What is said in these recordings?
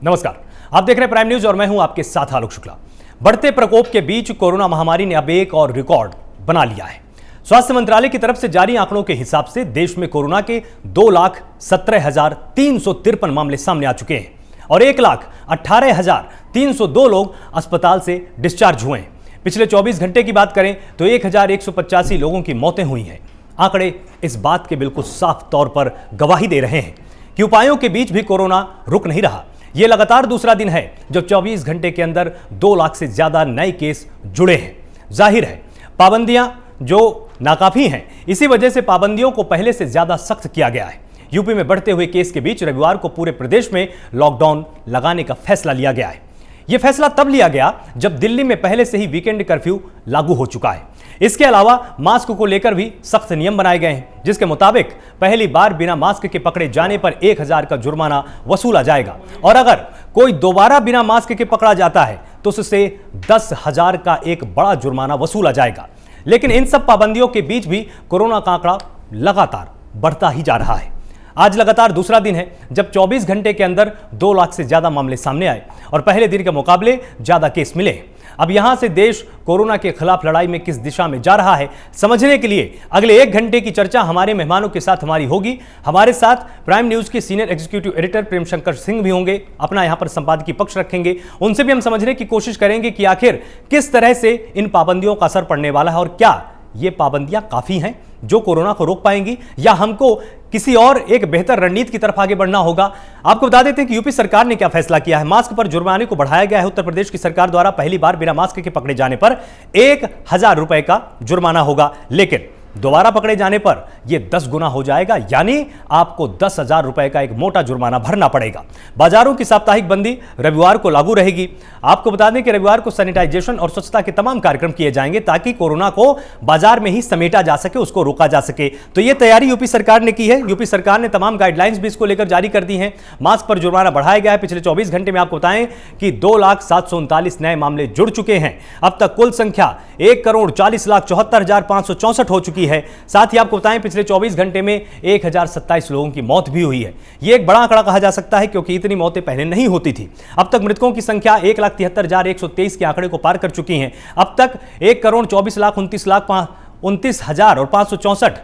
नमस्कार, आप देख रहे हैं प्राइम न्यूज और मैं हूं आपके साथ आलोक शुक्ला। बढ़ते प्रकोप के बीच कोरोना महामारी ने अब एक और रिकॉर्ड बना लिया है। स्वास्थ्य मंत्रालय की तरफ से जारी आंकड़ों के हिसाब से देश में कोरोना के 2,17,353 मामले सामने आ चुके हैं और 1,18,302 लोग अस्पताल से डिस्चार्ज हुए हैं। पिछले 24 घंटे की बात करें तो 1,185 लोगों की मौतें हुई हैं। आंकड़े इस बात के बिल्कुल साफ तौर पर गवाही दे रहे हैं कि उपायों के बीच भी कोरोना रुक नहीं रहा। यह लगातार दूसरा दिन है जब 24 घंटे के अंदर 2 लाख से ज्यादा नए केस जुड़े हैं। जाहिर है पाबंदियां जो नाकाफी हैं, इसी वजह से पाबंदियों को पहले से ज्यादा सख्त किया गया है। यूपी में बढ़ते हुए केस के बीच रविवार को पूरे प्रदेश में लॉकडाउन लगाने का फैसला लिया गया है। यह फैसला तब लिया गया जब दिल्ली में पहले से ही वीकेंड कर्फ्यू लागू हो चुका है। इसके अलावा मास्क को लेकर भी सख्त नियम बनाए गए हैं, जिसके मुताबिक पहली बार बिना मास्क के पकड़े जाने पर 1,000 का जुर्माना वसूला जाएगा और अगर कोई दोबारा बिना मास्क के पकड़ा जाता है तो उससे 10,000 का एक बड़ा जुर्माना वसूला जाएगा। लेकिन इन सब पाबंदियों के बीच भी कोरोना का आंकड़ा लगातार बढ़ता ही जा रहा है। आज लगातार दूसरा दिन है जब 24 घंटे के अंदर 2 लाख से ज्यादा मामले सामने आए और पहले दिन के मुकाबले ज्यादा केस मिले। अब यहां से देश कोरोना के खिलाफ लड़ाई में किस दिशा में जा रहा है, समझने के लिए अगले 1 घंटे की चर्चा हमारे मेहमानों के साथ हमारी होगी। हमारे साथ प्राइम न्यूज के senior executive editor Prem Shankar Singh भी होंगे, अपना यहां पर संपादकीय पक्ष रखेंगे। उनसे भी हम समझने की कोशिश करेंगे कि आखिर किस तरह से इन पाबंदियों का असर पड़ने वाला है और क्या ये पाबंदियां काफी हैं जो कोरोना को रोक पाएंगी या हमको किसी और एक बेहतर रणनीति की तरफ आगे बढ़ना होगा। आपको बता देते हैं कि यूपी सरकार ने क्या फैसला किया है। मास्क पर जुर्माने को बढ़ाया गया है। उत्तर प्रदेश की सरकार द्वारा पहली बार बिना मास्क के पकड़े जाने पर 1,000 रुपए का जुर्माना होगा, लेकिन दोबारा पकड़े जाने पर यह 10 गुना हो जाएगा, यानी आपको 10,000 रुपए का एक मोटा जुर्माना भरना पड़ेगा। बाजारों की साप्ताहिक बंदी रविवार को लागू रहेगी। आपको बता दें कि रविवार को सैनिटाइजेशन और स्वच्छता के तमाम कार्यक्रम किए जाएंगे ताकि कोरोना को बाजार में ही समेटा जा सके, उसको रोका जा सके। तो यह तैयारी यूपी सरकार ने की है। यूपी सरकार ने तमाम गाइडलाइंस भी इसको लेकर जारी कर दी हैं। मास्क पर जुर्माना बढ़ाया गया है। पिछले 24 घंटे में आपको बताएं कि 2,739 नए मामले जुड़ चुके हैं। अब तक कुल संख्या 1,40,74,564 हो चुकी है। साथ ही आपको बताएं पिछले 24 घंटे में 1,027 लोगों की मौत भी हुई है। यह एक बड़ा आंकड़ा कहा जा सकता है क्योंकि इतनी मौतें पहले नहीं होती थी। अब तक मृतकों की संख्या 1,73,123 के आंकड़े को पार कर चुकी है। अब तक 1,24,29,29,564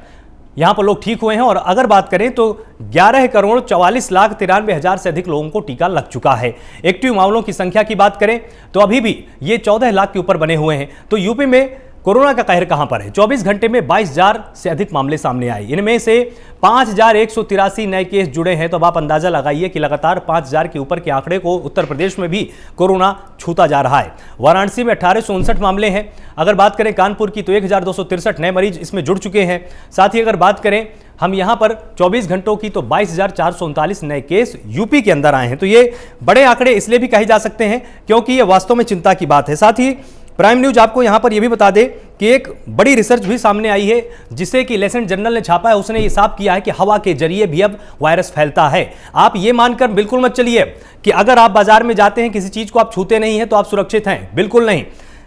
यहां पर लोग ठीक हुए हैं और अगर बात करें तो 11,44,93,000 से अधिक लोगों को टीका लग चुका है। एक्टिव मामलों की संख्या की बात करें तो अभी भी ये 14 लाख के ऊपर बने हुए हैं। तो यूपी में कोरोना का कहर कहां पर है। 24 घंटे में 22,000 से अधिक मामले सामने आए। इनमें से 5,183 नए केस जुड़े हैं। तो अब आप अंदाजा लगाइए कि लगातार 5,000 के ऊपर के आंकड़े को उत्तर प्रदेश में भी कोरोना छूता जा रहा है। वाराणसी में 1,859 मामले हैं। अगर बात करें कानपुर की तो 1,263 नए मरीज इसमें जुड़ चुके हैं। साथ ही अगर बात करें हम यहां पर 24 घंटों की तो 22,439 नए केस यूपी के अंदर आए हैं। तो ये बड़े आंकड़े इसलिए भी कहे जा सकते हैं क्योंकि ये वास्तव में चिंता की बात है। साथ ही प्राइम न्यूज आपको यहां पर यह भी बता दे कि एक बड़ी रिसर्च भी सामने आई है जिसे कि लेसेंट जर्नल ने छापा है। उसने ये साफ किया है कि हवा के जरिए भी अब वायरस फैलता है। आप ये मानकर बिल्कुल मत चलिए कि अगर आप बाजार में जाते हैं किसी चीज को आप छूते नहीं हैं तो आप सुरक्षित हैं, बिल्कुल नहीं।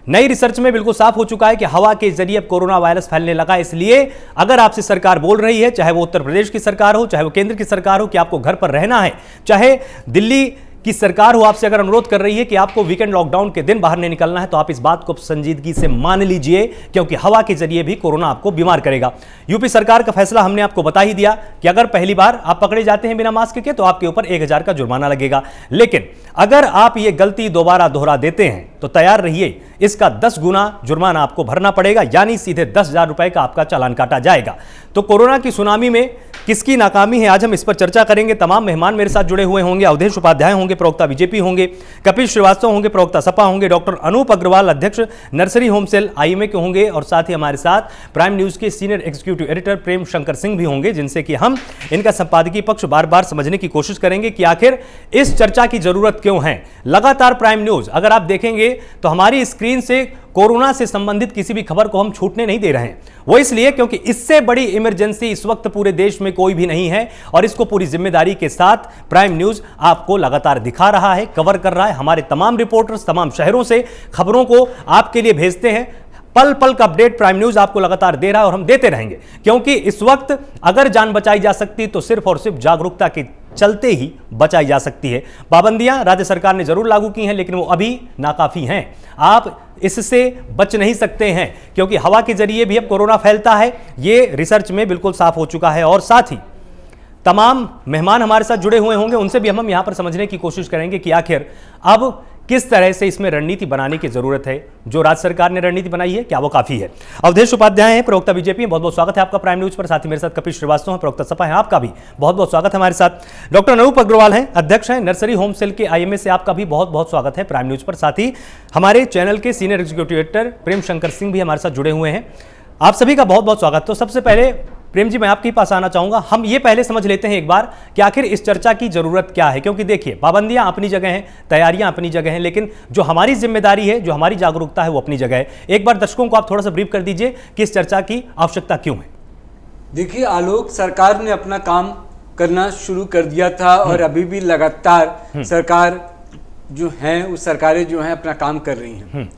नई रिसर्च में बिल्कुल साफ हो चुका है कि हवा के जरिए अब कोरोना वायरस फैलने लगा। इसलिए अगर आपसे सरकार बोल रही है, चाहे वो उत्तर प्रदेश की सरकार हो, चाहे वो केंद्र की सरकार हो, कि आपको घर पर रहना है, चाहे दिल्ली की सरकार हो आपसे अगर अनुरोध कर रही है कि आपको वीकेंड लॉकडाउन के दिन बाहर नहीं निकलना है, तो आप इस बात को संजीदगी से मान लीजिए क्योंकि हवा के जरिए भी कोरोना आपको बीमार करेगा। यूपी सरकार का फैसला हमने आपको बता ही दिया कि अगर पहली बार आप पकड़े जाते हैं बिना मास्क के तो आपके ऊपर 1,000 का जुर्माना लगेगा। लेकिन अगर आप ये गलती दोबारा दोहरा देते हैं तो तैयार रहिए, इसका 10 गुना जुर्माना आपको भरना पड़ेगा, यानी सीधे 10,000 रुपए का आपका चालान काटा जाएगा। तो कोरोना की सुनामी में किसकी नाकामी है, आज हम इस पर चर्चा करेंगे। तमाम मेहमान मेरे साथ जुड़े हुए होंगे। अवधेश उपाध्याय होंगे, प्रवक्ता बीजेपी होंगे। कपिल श्रीवास्तव होंगे, प्रवक्ता सपा होंगे। डॉक्टर अनूप अग्रवाल, अध्यक्ष नर्सरी होम सेल IMA के होंगे और साथ ही हमारे साथ प्राइम न्यूज के senior executive editor Prem Shankar Singh भी होंगे, जिनसे कि हम इनका संपादकीय पक्ष बार बार समझने की कोशिश करेंगे कि आखिर इस चर्चा की जरूरत क्यों है। लगातार प्राइम न्यूज अगर आप देखेंगे तो हमारी स्क्रीन से कोरोना से संबंधित किसी भी खबर को हम छूटने नहीं दे रहे हैं। वो इसलिए क्योंकि इससे बड़ी इमरजेंसी इस वक्त पूरे देश में कोई भी नहीं है और इसको पूरी जिम्मेदारी के साथ प्राइम न्यूज आपको लगातार दिखा रहा है, कवर कर रहा है। हमारे तमाम रिपोर्टर्स तमाम शहरों से खबरों को आपके लिए भेजते हैं। पल पल का अपडेट प्राइम न्यूज आपको लगातार दे रहा है और हम देते रहेंगे, क्योंकि इस वक्त अगर जान बचाई जा सकती तो सिर्फ और सिर्फ जागरूकता के चलते ही बचाई जा सकती है। पाबंदियां राज्य सरकार ने जरूर लागू की हैं, लेकिन वो अभी नाकाफी हैं। आप इससे बच नहीं सकते हैं, क्योंकि हवा के जरिए भी अब कोरोना फैलता है। ये रिसर्च में बिल्कुल साफ हो चुका है। और साथ ही तमाम मेहमान हमारे साथ जुड़े हुए होंगे, उनसे भी हम यहां पर समझने की कोशिश करेंगे कि आखिर अब किस तरह से इसमें रणनीति बनाने की जरूरत है। जो राज्य सरकार ने रणनीति बनाई है, क्या वो काफी है? अवधेश उपाध्याय हैं, प्रवक्ता बीजेपी। बहुत बहुत स्वागत है आपका प्राइम न्यूज पर। साथ ही मेरे साथ कपिल श्रीवास्तव हैं, प्रवक्ता सपा हैं, आपका भी बहुत बहुत स्वागत है हमारे साथ। डॉक्टर अनूप अग्रवाल हैं, अध्यक्ष हैं नर्सरी होम सेल के IMA से, आपका भी बहुत बहुत स्वागत है प्राइम न्यूज पर। साथ ही हमारे चैनल के senior executive editor Prem Shankar Singh भी हमारे साथ जुड़े हुए हैं। आप सभी का बहुत बहुत स्वागत। तो सबसे पहले प्रेम जी, मैं आपके पास आना चाहूंगा। हम ये पहले समझ लेते हैं एक बार कि आखिर इस चर्चा की जरूरत क्या है, क्योंकि देखिए पाबंदियां अपनी जगह हैं, तैयारियां अपनी जगह हैं, लेकिन जो हमारी जिम्मेदारी है, जो हमारी जागरूकता है, वो अपनी जगह है। एक बार दर्शकों को आप थोड़ा सा ब्रीफ कर दीजिए कि इस चर्चा की आवश्यकता क्यों है। देखिए आलोक, सरकार ने अपना काम करना शुरू कर दिया था और अभी भी लगातार सरकार जो है, उस सरकारें जो है अपना काम कर रही हैं।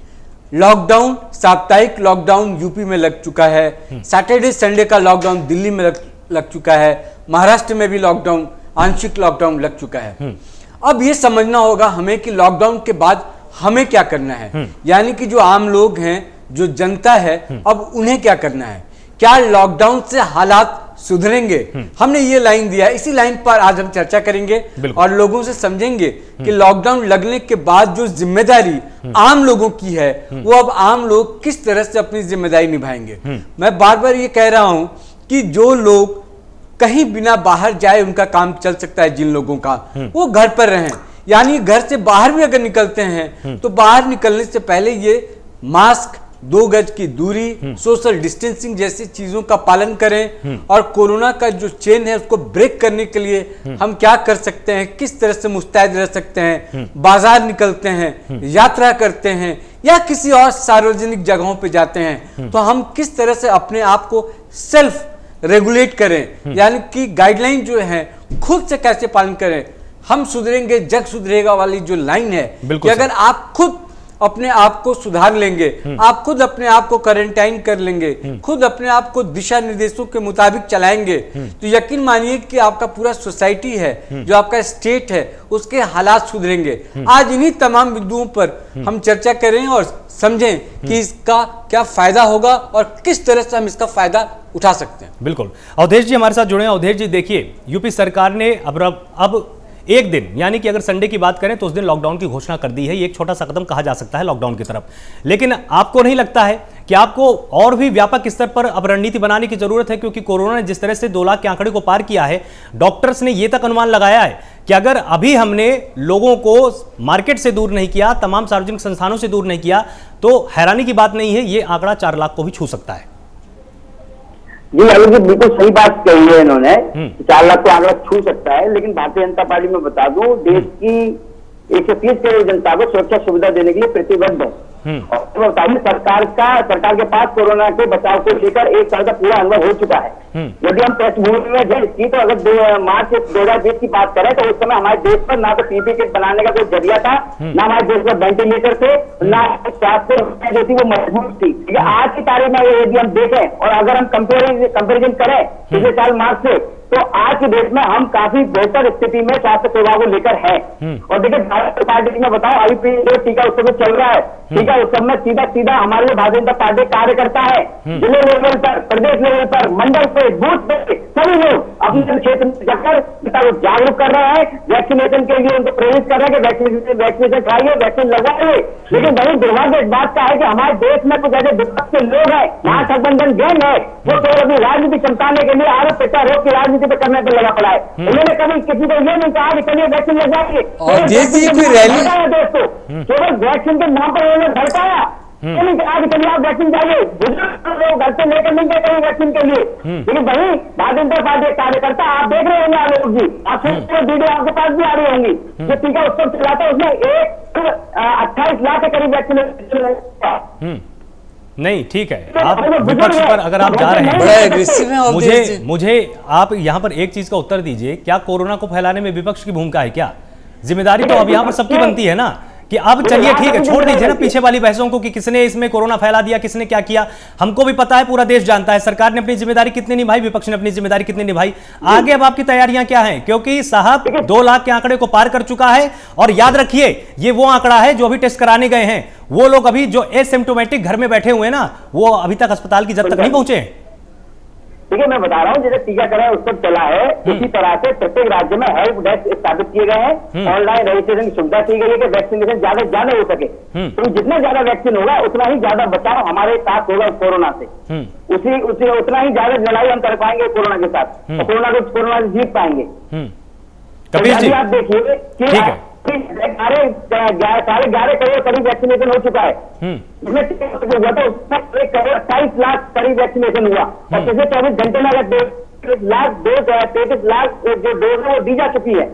लॉकडाउन, साप्ताहिक लॉकडाउन यूपी में लग चुका है। सैटरडे संडे का लॉकडाउन दिल्ली में लग चुका है। महाराष्ट्र में भी लॉकडाउन, आंशिक लॉकडाउन लग चुका है। अब ये समझना होगा हमें कि लॉकडाउन के बाद हमें क्या करना है, यानी कि जो आम लोग हैं, जो जनता है, अब उन्हें क्या करना है। क्या लॉकडाउन से हालात सुधरेंगे? हमने ये लाइन दिया है, इसी लाइन पर आज हम चर्चा करेंगे और लोगों से समझेंगे कि लॉकडाउन लगने के बाद जो जिम्मेदारी आम लोगों की है, वो अब आम लोग किस तरह से अपनी जिम्मेदारी निभाएंगे। मैं बार बार ये कह रहा हूं कि जो लोग कहीं बिना बाहर जाए उनका काम चल सकता है, जिन लोगों का, वो घर पर रहें। यानी घर से बाहर भी अगर निकलते हैं तो बाहर निकलने से पहले ये मास्क, 2 गज की दूरी, सोशल डिस्टेंसिंग जैसी चीजों का पालन करें। और कोरोना का जो चेन है उसको ब्रेक करने के लिए हम क्या कर सकते हैं, किस तरह से मुस्तैद रह सकते हैं। बाजार निकलते हैं, यात्रा करते हैं या किसी और सार्वजनिक जगहों पे जाते हैं, तो हम किस तरह से अपने आप को सेल्फ रेगुलेट करें, यानी कि गाइडलाइन जो है खुद से कैसे पालन करें। हम सुधरेंगे जग सुधरेगा वाली जो लाइन है, कि अगर आप खुद अपने आप को सुधार लेंगे, आप खुद अपने आप को क्वारंटाइन कर लेंगे, खुद अपने आप को दिशा निर्देशों के मुताबिक चलाएंगे, तो यकीन मानिए कि आपका पूरा सोसाइटी है, जो आपका स्टेट है, उसके हालात सुधरेंगे। आज इन्हीं तमाम बिंदुओं पर हम चर्चा करें और समझें कि इसका क्या फायदा होगा और किस तरह से हम इसका फायदा उठा सकते हैं। बिल्कुल, अवधेश जी हमारे साथ जुड़े हैं। अवधेश जी, देखिए यूपी सरकार ने अब एक दिन, यानी कि अगर संडे की बात करें तो उस दिन लॉकडाउन की घोषणा कर दी है। ये एक छोटा सा कदम कहा जा सकता है लॉकडाउन की तरफ, लेकिन आपको नहीं लगता है कि आपको और भी व्यापक स्तर पर अब रणनीति बनाने की जरूरत है? क्योंकि कोरोना ने जिस तरह से 2 लाख के आंकड़े को पार किया है, डॉक्टर्स ने यह तक अनुमान लगाया है कि अगर अभी हमने लोगों को मार्केट से दूर नहीं किया, तमाम सार्वजनिक संस्थानों से दूर नहीं किया, तो हैरानी की बात नहीं है, ये आंकड़ा 4 लाख को भी छू सकता है। जी अभी जी बिल्कुल सही बात कही है इन्होंने, 4 लाख को आंकड़ा छू सकता है। लेकिन भारतीय जनता पार्टी में बता दूं, देश की 130 करोड़ जनता को सुरक्षा सुविधा देने के लिए प्रतिबद्ध है। और बताइए, सरकार के पास कोरोना के बचाव को लेकर 1 साल का पूरा अनुभव हो चुका है। यदि हम पृष्ठभूमि में जाए इसकी, तो अगर मार्च 2020 की बात करें तो उस समय हमारे देश पर ना तो पीपीई किट बनाने का कोई जरिया था, ना हमारे देश में वेंटिलेटर थे, ना स्वास्थ्य जो थी वो मजबूत थी। आज की तारीख में यदि हम देखें और अगर हम कंपेरिजन करें पिछले साल मार्च से, तो आज के देश में हम काफी बेहतर स्थिति में स्वास्थ्य सेवा को लेकर है। और देखिए, भारतीय पार्टी में बताओ, अभी जो टीका उत्सव चल रहा है, टीका उत्सव में सीधा हमारे लिए भारतीय जनता पार्टी कार्य करता है। जिले लेवल पर, प्रदेश लेवल पर, मंडल पे, बूथ पे सभी लोग अपने क्षेत्र में जाकर जागरूक कर रहे हैं, वैक्सीनेशन के लिए उनको प्रेरित कर रहे हैं कि वैक्सीनेशन खाइए, वैक्सीन लगाइए। लेकिन बड़ी दुर्भाग्य इस बात का है कि हमारे देश में कुछ ऐसे विपक्ष के लोग हैं, महागठबंधन गैंग है, वो तो अपनी राजनीति चमकाने के लिए आरोप प्रत्यारोप की राजनीति पे करने पर लगा पड़ा है। उन्होंने कभी किसी को ये नहीं कहा कि चलिए वैक्सीन लगाइए। दोस्तों, केवल वैक्सीन के नाम पर उन्होंने भड़काया, आज चलिए आप वैक्सीन जाइए, बुजुर्ग घर से लेकर नहीं गए कहीं वैक्सीन के लिए। लेकिन वही भारतीय जनता पार्टी कार्यकर्ता, आप देख रहे होंगे आलोक जी, आप वीडियो आपके पास भी आ रही होंगी, जो टीका उत्सव चलाता है उसमें 28 लाख के करीब वैक्सीन। नहीं, ठीक है, आप विपक्ष पर अगर आप जा रहे हैं, मुझे आप यहां पर एक चीज का उत्तर दीजिए, क्या कोरोना को फैलाने में विपक्ष की भूमिका है? क्या जिम्मेदारी तो अब यहां पर सबकी बनती है ना, कि अब चलिए ठीक है, छोड़ दीजिए ना पीछे वाली बहसों को कि किसने इसमें कोरोना फैला दिया, किसने क्या किया। हमको भी पता है, पूरा देश जानता है सरकार ने अपनी जिम्मेदारी कितनी निभाई, विपक्ष ने अपनी जिम्मेदारी कितनी निभाई। आगे अब आपकी तैयारियां क्या हैं? क्योंकि साहब 2 लाख के आंकड़े को पार कर चुका है, और याद रखिए ये वो आंकड़ा है जो अभी टेस्ट कराने गए हैं, वो लोग अभी जो एसिम्प्टोमेटिक घर में बैठे हुए हैं ना, वो अभी तक अस्पताल की जद तक नहीं पहुंचे हैं। देखिए मैं बता रहा हूँ, जैसे टीकाकरण उत्सव चला है, उसी तरह से प्रत्येक राज्य में हेल्प डेस्क स्थापित किए गए हैं, ऑनलाइन रजिस्ट्रेशन की सुविधा की गई है कि वैक्सीनेशन ज्यादा से ज्यादा हो सके। तो जितना ज्यादा वैक्सीन होगा उतना ही ज्यादा बचाव हमारे साथ होगा कोरोना से, उतना ही ज्यादा लड़ाई हम कर पाएंगे कोरोना के साथ, और कोरोना से जीत पाएंगे। कपिल जी आप देखिए कि 11.5 करोड़ करीब वैक्सीनेशन हो चुका है, इसमें हुआ तो उसमें 1.28 लाख करीब वैक्सीनेशन हुआ, और पिछले 24 घंटे में अगर 33 लाख जो डोज है वो दी जा चुकी है।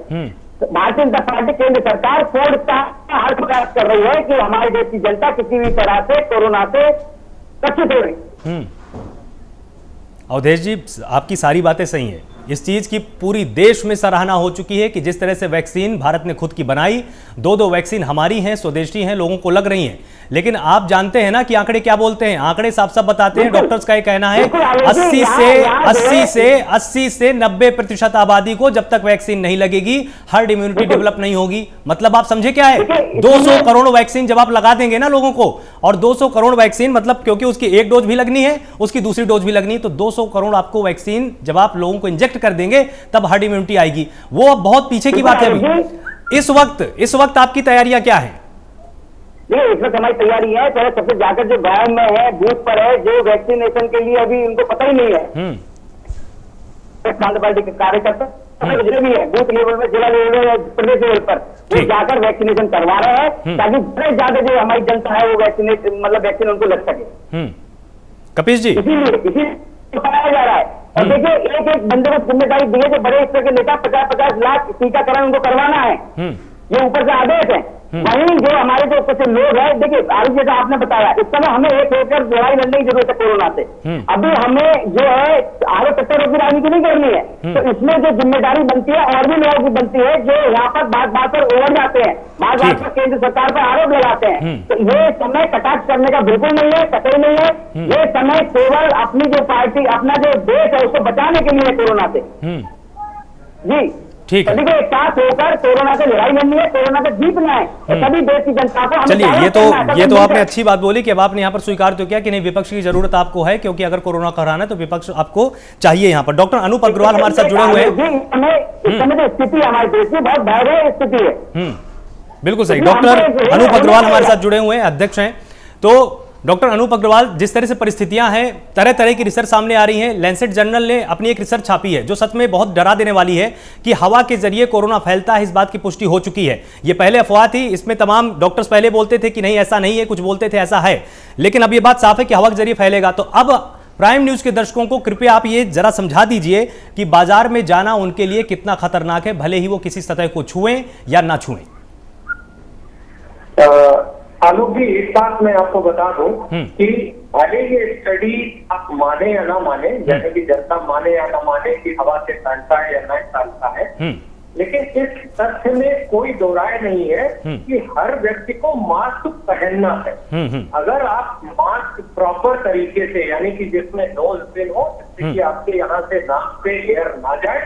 भारतीय जनता पार्टी केंद्र सरकार फोर्ड का हर प्रयास कर रही है कि हमारे देश की जनता किसी भी तरह से कोरोना से सुरक्षित हो रही। अवधेश जी, आपकी सारी बातें सही हैं। इस चीज की पूरी देश में सराहना हो चुकी है कि जिस तरह से वैक्सीन भारत ने खुद की बनाई, 2 वैक्सीन हमारी हैं, स्वदेशी हैं, लोगों को लग रही हैं। लेकिन आप जानते हैं ना कि आंकड़े क्या बोलते हैं? आंकड़े साफ साफ बताते हैं, डॉक्टर्स का ये कहना है 80 से 90% आबादी को जब तक वैक्सीन नहीं लगेगी, हर्ड इम्यूनिटी डेवलप नहीं होगी। मतलब आप समझे क्या है? 200 करोड़ वैक्सीन जब आप लगा देंगे ना लोगों को, और 200 करोड़ वैक्सीन मतलब क्योंकि उसकी 1 डोज भी लगनी है, उसकी दूसरी डोज भी लगनी है, तो 200 करोड़ आपको वैक्सीन जब आप लोगों को इंजेक्ट कर देंगे तब हर्ड इम्यूनिटी आएगी। वो अब बहुत पीछे की बात है अभी। इस वक्त आपकी तैयारियां क्या है? देखिए इस वक्त हमारी तैयारी है, पहले सबसे जाकर जो गांव में है, बूथ पर है, जो वैक्सीनेशन के लिए अभी उनको पता ही नहीं है, पार्टी के कार्यकर्ता जितने भी है बूथ लेवल में, जिला लेवल में, प्रदेश लेवल पर, वो जाकर वैक्सीनेशन करवा रहे हैं ताकि बड़े ज्यादा जो हमारी जनता है वो वैक्सीन उनको लग सके। कपिल जी, इसी बताया जा रहा है। और देखिए एक एक बंदे को जिम्मेदारी दी है, जो बड़े स्तर के नेता 50-50 लाख टीकाकरण उनको करवाना है, ये ऊपर से आदेश है। वहीं जो हमारे जो कुछ लोग हैं, देखिए आरुष जैसा आपने बताया, इस समय हमें एक होकर लड़ाई लड़ने की जरूरत है कोरोना से। अभी हमें जो है आगे तत्व की राजनीति नहीं करनी है, तो इसमें जो जिम्मेदारी बनती है और भी लोगों की बनती है जो यहाँ पर बात बात पर ओवर जाते हैं, बात बात पर केंद्र सरकार पर आरोप लगाते हैं। तो ये समय कटाक्ष करने का बिल्कुल नहीं है, कतई नहीं है। ये समय केवल अपनी जो पार्टी, अपना जो देश है उसको बचाने के लिए कोरोना से। जी ठीक है, सभी को एक साथ होकर कोरोना से लड़ाई लड़नी है, कोरोना से जीतना है, सभी देश की जनता को। चलिए ये तो आपने अच्छी बात बोली कि अब आपने यहाँ पर स्वीकार तो किया कि नहीं, विपक्ष की जरूरत आपको है, क्योंकि अगर कोरोना का हराना है तो विपक्ष आपको चाहिए यहाँ पर। डॉक्टर अनूप अग्रवाल हमारे साथ जुड़े हुए हैं। इस समय जो स्थिति हमारे देश की बहुत भयावह स्थिति है। बिल्कुल सही, डॉक्टर अनूप अग्रवाल हमारे साथ जुड़े हुए हैं, अध्यक्ष हैं। तो डॉक्टर अनूप अग्रवाल, जिस तरह से परिस्थितियां हैं, तरह तरह की रिसर्च सामने आ रही हैं। लैंसेट जर्नल ने अपनी एक रिसर्च छापी है जो सच में बहुत डरा देने वाली है कि हवा के जरिए कोरोना फैलता है, इस बात की पुष्टि हो चुकी है। ये पहले अफवाह थी, इसमें तमाम डॉक्टर्स पहले बोलते थे कि नहीं ऐसा नहीं है, कुछ बोलते थे ऐसा है, लेकिन अब ये बात साफ है कि हवा के जरिए फैलेगा। तो अब प्राइम न्यूज के दर्शकों को कृपया आप ये जरा समझा दीजिए कि बाजार में जाना उनके लिए कितना खतरनाक है, भले ही वो किसी सतह को छुएं या ना छुएं। आलोक जी, एक बात मैं आपको बता दूं कि भले ये स्टडी आप माने या ना माने, जैसे कि जनता माने या ना माने कि हवा से फैलता है या नहीं फैलता है, लेकिन इस तथ्य में कोई दो राय नहीं है कि हर व्यक्ति को मास्क पहनना है। अगर आप मास्क प्रॉपर तरीके से, यानी कि जिसमें नोज पिन हो, जिससे कि आपके यहाँ से नाक पे एयर ना जाए,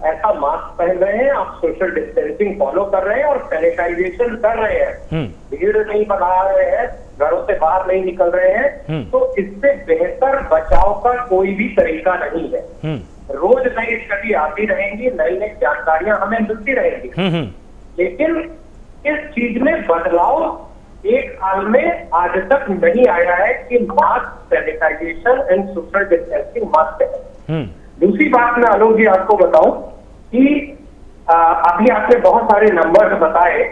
ऐसा मास्क पहन रहे हैं, आप सोशल डिस्टेंसिंग फॉलो कर रहे हैं और सैनिटाइजेशन कर रहे हैं, भीड़ नहीं बना रहे हैं, घरों से बाहर नहीं निकल रहे हैं, तो इससे बेहतर बचाव का कोई भी तरीका नहीं है। रोज नई स्टडी आती रहेंगी, नई नई जानकारियां हमें मिलती रहेंगी, लेकिन इस चीज में बदलाव एक साल में आज तक नहीं आया है कि mask, sanitisation and social distancing must है। दूसरी बात मैं आलोक जी आपको बताऊं कि अभी आपने बहुत सारे नंबर्स बताए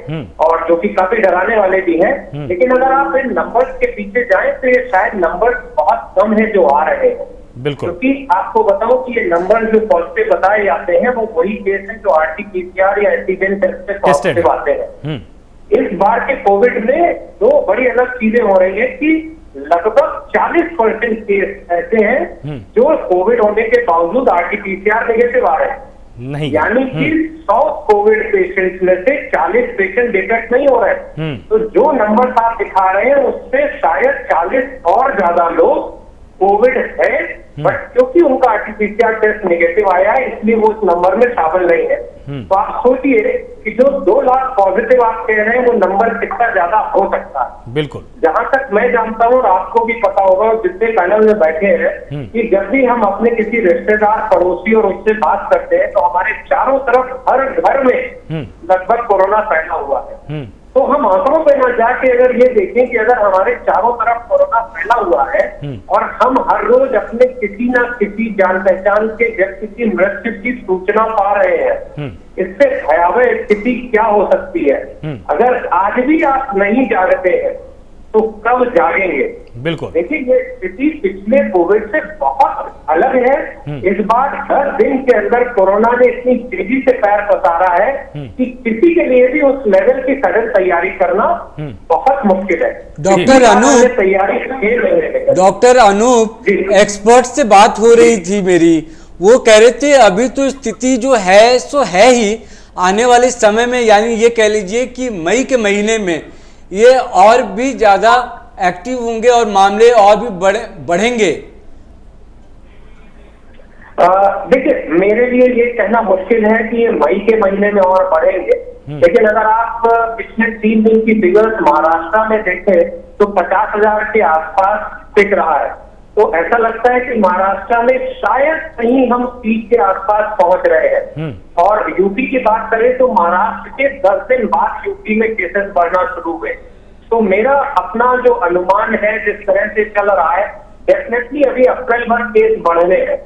और जो कि काफी डराने वाले भी हैं, लेकिन अगर आप इन नंबर्स के पीछे जाएं तो ये शायद नंबर्स बहुत कम है जो आ रहे हैं। बिल्कुल, क्योंकि आपको बताऊं कि ये नंबर जो पॉजिटिव बताए जाते हैं वो वही केस हैं जो RT-PCR या एंटीजन टेस्ट से पॉजिटिव आते हैं। इस बार के कोविड में दो बड़ी अलग चीजें हो रही है कि लगभग 40% केस ऐसे हैं जो कोविड होने के बावजूद RT-PCR नेगेटिव आ रहे हैं। नहीं, यानी कि 100 कोविड पेशेंट्स में से 40 पेशेंट डिटेक्ट नहीं हो रहे हैं। तो जो नंबर आप दिखा रहे हैं उससे शायद 40 और ज्यादा लोग कोविड है, बट क्योंकि उनका आरटीपीसीआर टेस्ट नेगेटिव आया है इसलिए वो उस नंबर में शामिल नहीं है। तो आप सोचिए कि जो 2 लाख पॉजिटिव आप कह रहे हैं वो नंबर कितना ज्यादा हो सकता है। बिल्कुल, जहां तक मैं जानता हूँ और आपको भी पता होगा जितने पैनल में बैठे हैं कि जब भी हम अपने किसी रिश्तेदार पड़ोसी और उससे बात करते हैं तो हमारे चारों तरफ हर घर में लगभग कोरोना फैला हुआ है। तो हम आंकड़ों पे न जाके अगर ये देखें कि अगर हमारे चारों तरफ कोरोना फैला हुआ है और हम हर रोज अपने किसी न किसी जान पहचान के व्यक्ति की मृत्यु की सूचना पा रहे हैं, इससे भयावह स्थिति क्या हो सकती है। अगर आज भी आप नहीं जागते हैं तो कब जागेंगे। बिल्कुल, देखिए ये स्थिति पिछले कोविड से बहुत अलग है। इस बार 10 दिन के अंदर कोरोना ने इतनी तेजी से पैर पसारा है कि किसी के लिए भी उस लेवल की सडन तैयारी करना बहुत मुश्किल है। डॉक्टर अनूप एक्सपर्ट से बात हो रही थी मेरी, वो कह रहे थे अभी तो स्थिति जो है सो है ही, आने वाले समय में यानी ये कह लीजिए कि मई के महीने में ये और भी ज्यादा एक्टिव होंगे और मामले और भी बढ़ेंगे। देखिए मेरे लिए ये कहना मुश्किल है कि ये मई के महीने में और बढ़ेंगे, लेकिन अगर आप पिछले 3 दिन की फिगर्स महाराष्ट्र में देखें तो 50,000 के आसपास टिक रहा है। तो ऐसा लगता है कि महाराष्ट्र में शायद कहीं हम 30 के आसपास पहुंच रहे हैं। और यूपी की बात करें तो महाराष्ट्र के 10 दिन बाद यूपी में केसेस बढ़ना शुरू हुए। तो मेरा अपना जो अनुमान है जिस तरह से चल रहा है, डेफिनेटली अभी अप्रैल भर केस बढ़ने हैं।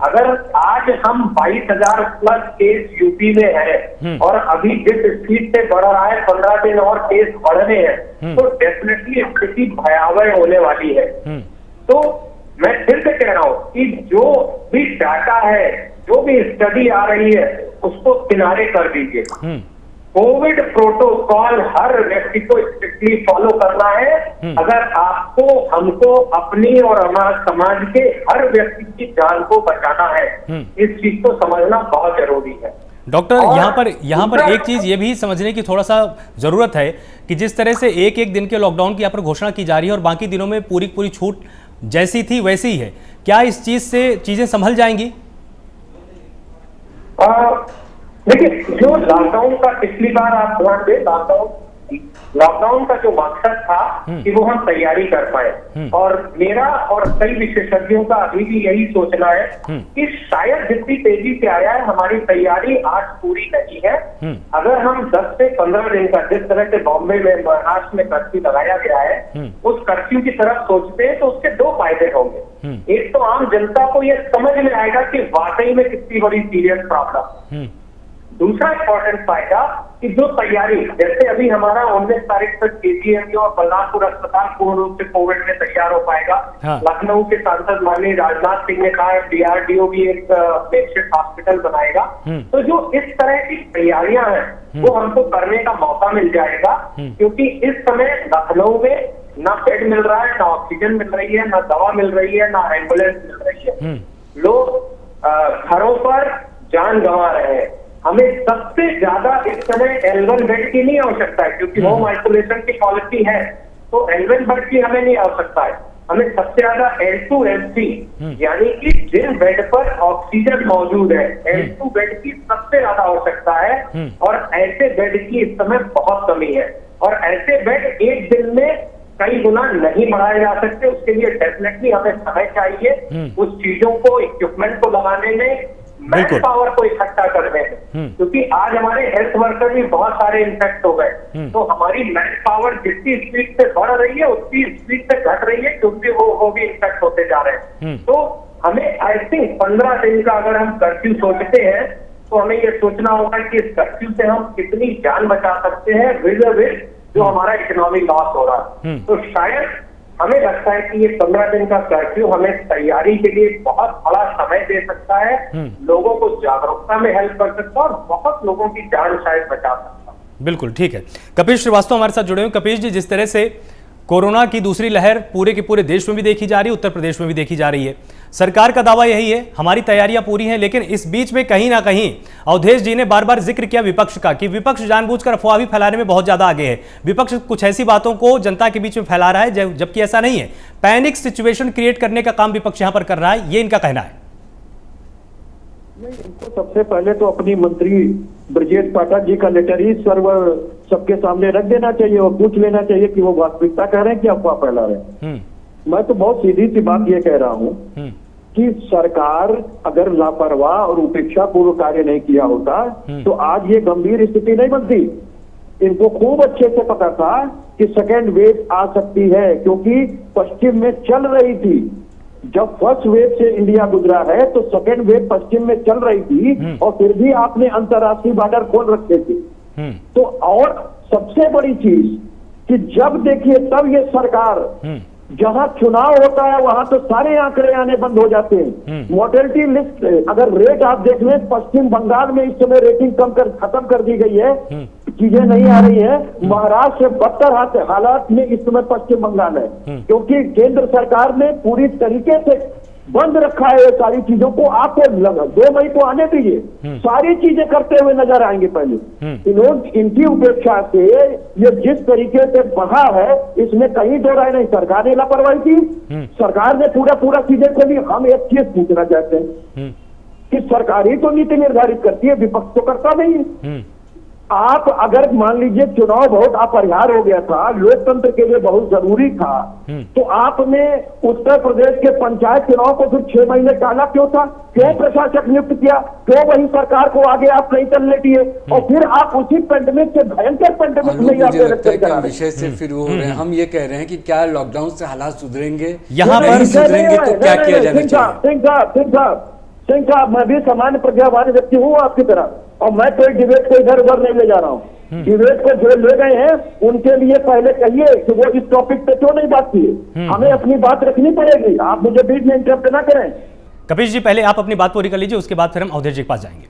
अगर आज हम 22,000 प्लस केस यूपी में है और अभी जिस स्पीड से बढ़ रहा है 15 दिन और केस बढ़ने हैं, तो डेफिनेटली स्थिति भयावह होने वाली है। तो मैं फिर से कह रहा हूं कि जो भी डाटा है, जो भी स्टडी आ रही है, उसको किनारे कर दीजिए। कोविड प्रोटोकॉल हर व्यक्ति को स्ट्रिक्टली फॉलो करना है अगर आपको, हमको, अपनी और हमारे समाज के हर व्यक्ति की जान को बचाना है। इस चीज को समझना बहुत जरूरी है। डॉक्टर यहाँ पर एक चीज ये भी समझने की थोड़ा सा जरूरत है कि जिस तरह से एक दिन के लॉकडाउन की यहाँ पर घोषणा की जा रही है और बाकी दिनों में पूरी पूरी छूट जैसी थी वैसी ही है, क्या इस चीज से चीजें संभल जाएंगी? देखिए जो लॉकडाउन का पिछली बार आप ध्यान दें, लॉकडाउन का जो मकसद था कि वो हम तैयारी कर पाए, और मेरा और कई विशेषज्ञों का अभी भी यही सोचना है कि शायद जितनी तेजी से आया है हमारी तैयारी आज पूरी नहीं है। अगर हम 10 से 15 दिन का, जिस तरह से बॉम्बे में, महाराष्ट्र में कर्फ्यू लगाया गया है, उस कर्फ्यू की तरफ सोचते हैं तो उसके 2 फायदे होंगे। एक तो आम जनता को यह समझ में आएगा कि वाकई में कितनी बड़ी सीरियस प्रॉब्लम। दूसरा इंपॉर्टेंट फायदा कि जो तैयारी, जैसे अभी हमारा 19 तारीख तक केजीएमयू और बलरामपुर अस्पताल पूर्ण रूप से कोविड में तैयार हो पाएगा। लखनऊ के सांसद माननीय राजनाथ सिंह ने कहा डीआरडीओ भी एक मेकशिफ्ट हॉस्पिटल बनाएगा। तो जो इस तरह की तैयारियां हैं वो हमको करने का मौका मिल जाएगा, क्योंकि इस समय लखनऊ में ना बेड मिल रहा है, ना ऑक्सीजन मिल रही है, ना दवा मिल रही है, ना एम्बुलेंस मिल रही है। लोग घरों पर जान गंवा रहे हैं। हमें सबसे ज्यादा इस समय L1 बेड की नहीं आवश्यकता है, क्योंकि होम आइसोलेशन की पॉलिसी है, तो L1 बेड की हमें नहीं आवश्यकता है। हमें सबसे ज्यादा L2 L3 यानी कि जिन बेड पर ऑक्सीजन मौजूद है, L2 बेड की सबसे ज्यादा आवश्यकता है, और ऐसे बेड की इस समय बहुत कमी है। और ऐसे बेड एक दिन में कई गुना नहीं बढ़ाए जा सकते, उसके लिए डेफिनेटली हमें समय चाहिए उस चीजों को, इक्विपमेंट को लगाने में, मैन पावर को इकट्ठा करने में, क्योंकि आज हमारे हेल्थ वर्कर भी बहुत सारे इन्फेक्ट हो गए। तो हमारी मैन पावर जितनी स्पीड से बढ़ रही है उतनी स्पीड से घट रही है, क्योंकि वो भी इन्फेक्ट होते जा रहे हैं। तो हमें आई थिंक 15 दिन का अगर हम कर्फ्यू सोचते हैं तो हमें ये सोचना होगा कि इस कर्फ्यू से हम कितनी जान बचा सकते हैं विद जो हमारा इकोनॉमिक लॉस हो रहा है। तो शायद हमें लगता है कि ये 15 दिन का कर्फ्यू हमें तैयारी के लिए बहुत बड़ा समय दे सकता है, लोगों को जागरूकता में हेल्प कर सकता है और बहुत लोगों की जान शायद बचा सकता है। बिल्कुल ठीक है। कपिल श्रीवास्तव हमारे साथ जुड़े हुए। कपिल जी, जिस तरह से कोरोना की दूसरी लहर पूरे के पूरे देश में भी देखी जा रही है, उत्तर प्रदेश में भी देखी जा रही है। सरकार का दावा यही है, हमारी तैयारियां पूरी हैं, लेकिन इस बीच में कहीं ना कहीं अवधेश जी ने बार बार जिक्र किया विपक्ष का कि विपक्ष जानबूझकर अफवाह भी फैलाने में बहुत ज्यादा आगे है। विपक्ष कुछ ऐसी बातों को जनता के बीच में फैला रहा है जबकि ऐसा नहीं है। पैनिक सिचुएशन क्रिएट करने का काम विपक्ष यहां पर कर रहा है, ये इनका कहना है। नहीं, इनको सबसे पहले तो अपनी मंत्री ब्रजेश पाठक जी का लेटर ही सबके सामने रख देना चाहिए और पूछ लेना चाहिए कि वो वास्तविकता कह रहे हैं कि अफवाह फैला रहे हैं। मैं तो बहुत सीधी सी बात ये कह रहा हूँ कि सरकार अगर लापरवाह और उपेक्षा पूर्व कार्य नहीं किया होता तो आज ये गंभीर स्थिति नहीं बनती। इनको खूब अच्छे से पता था कि सेकेंड वेव आ सकती है, क्योंकि पश्चिम में चल रही थी। जब फर्स्ट वेव से इंडिया गुजरा है तो सेकेंड वेव पश्चिम में चल रही थी और फिर भी आपने अंतर्राष्ट्रीय बॉर्डर खोल रखे थे। तो और सबसे बड़ी चीज कि जब देखिए तब ये सरकार जहां चुनाव होता है वहां तो सारे आंकड़े आने बंद हो जाते हैं। मोर्टेलिटी लिस्ट अगर रेट आप देख लें, पश्चिम बंगाल में इस समय रेटिंग खत्म कर दी गई है, चीजें नहीं आ रही है। महाराष्ट्र से बदतर हालात में इस समय पश्चिम बंगाल है, क्योंकि केंद्र सरकार ने पूरी तरीके से बंद रखा है ये सारी चीजों को। आपको 2 मई को आने दीजिए, सारी चीजें करते हुए नजर आएंगे। पहले इनकी उपेक्षा से ये जिस तरीके से बढ़ा है इसमें कहीं दो राय नहीं। सरकार ने लापरवाही की, सरकार ने पूरा चीजें खोली। हम एक चीज पूछना चाहते हैं कि सरकार ही तो नीति निर्धारित करती है, विपक्ष तो करता नहीं है। आप अगर मान लीजिए चुनाव बहुत अपरिहार्य हो गया था, लोकतंत्र के लिए बहुत जरूरी था, तो आपने उत्तर प्रदेश के पंचायत चुनाव को फिर 6 महीने टाला क्यों था? क्यों प्रशासक नियुक्त किया? क्यों वही सरकार को आगे आप नहीं चलने दिए? और फिर आप उसी पेंडेमिक से भयंकर पेंडेमिक में मुझे लगता है कि विषय से फिर वो हो रहे हैं। हम ये कह रहे हैं कि क्या लॉकडाउन से हालात सुधरेंगे? यहाँ पर सुधरेंगे तो क्या किया जाना चाहिए? सिंह साहब, मैं भी सामान्य प्रज्ञावान व्यक्ति हूँ आपकी तरह, और मैं कोई डिबेट को इधर उधर नहीं ले जा रहा हूँ। डिबेट को जो ले गए हैं उनके लिए पहले कहिए कि वो इस टॉपिक पे क्यों नहीं बात की। हमें अपनी बात रखनी पड़ेगी, आप मुझे बीच में इंटरप्ट ना करें। कपिश जी, पहले आप अपनी बात पूरी कर लीजिए, उसके बाद फिर हम अवधेश जी के पास जाएंगे।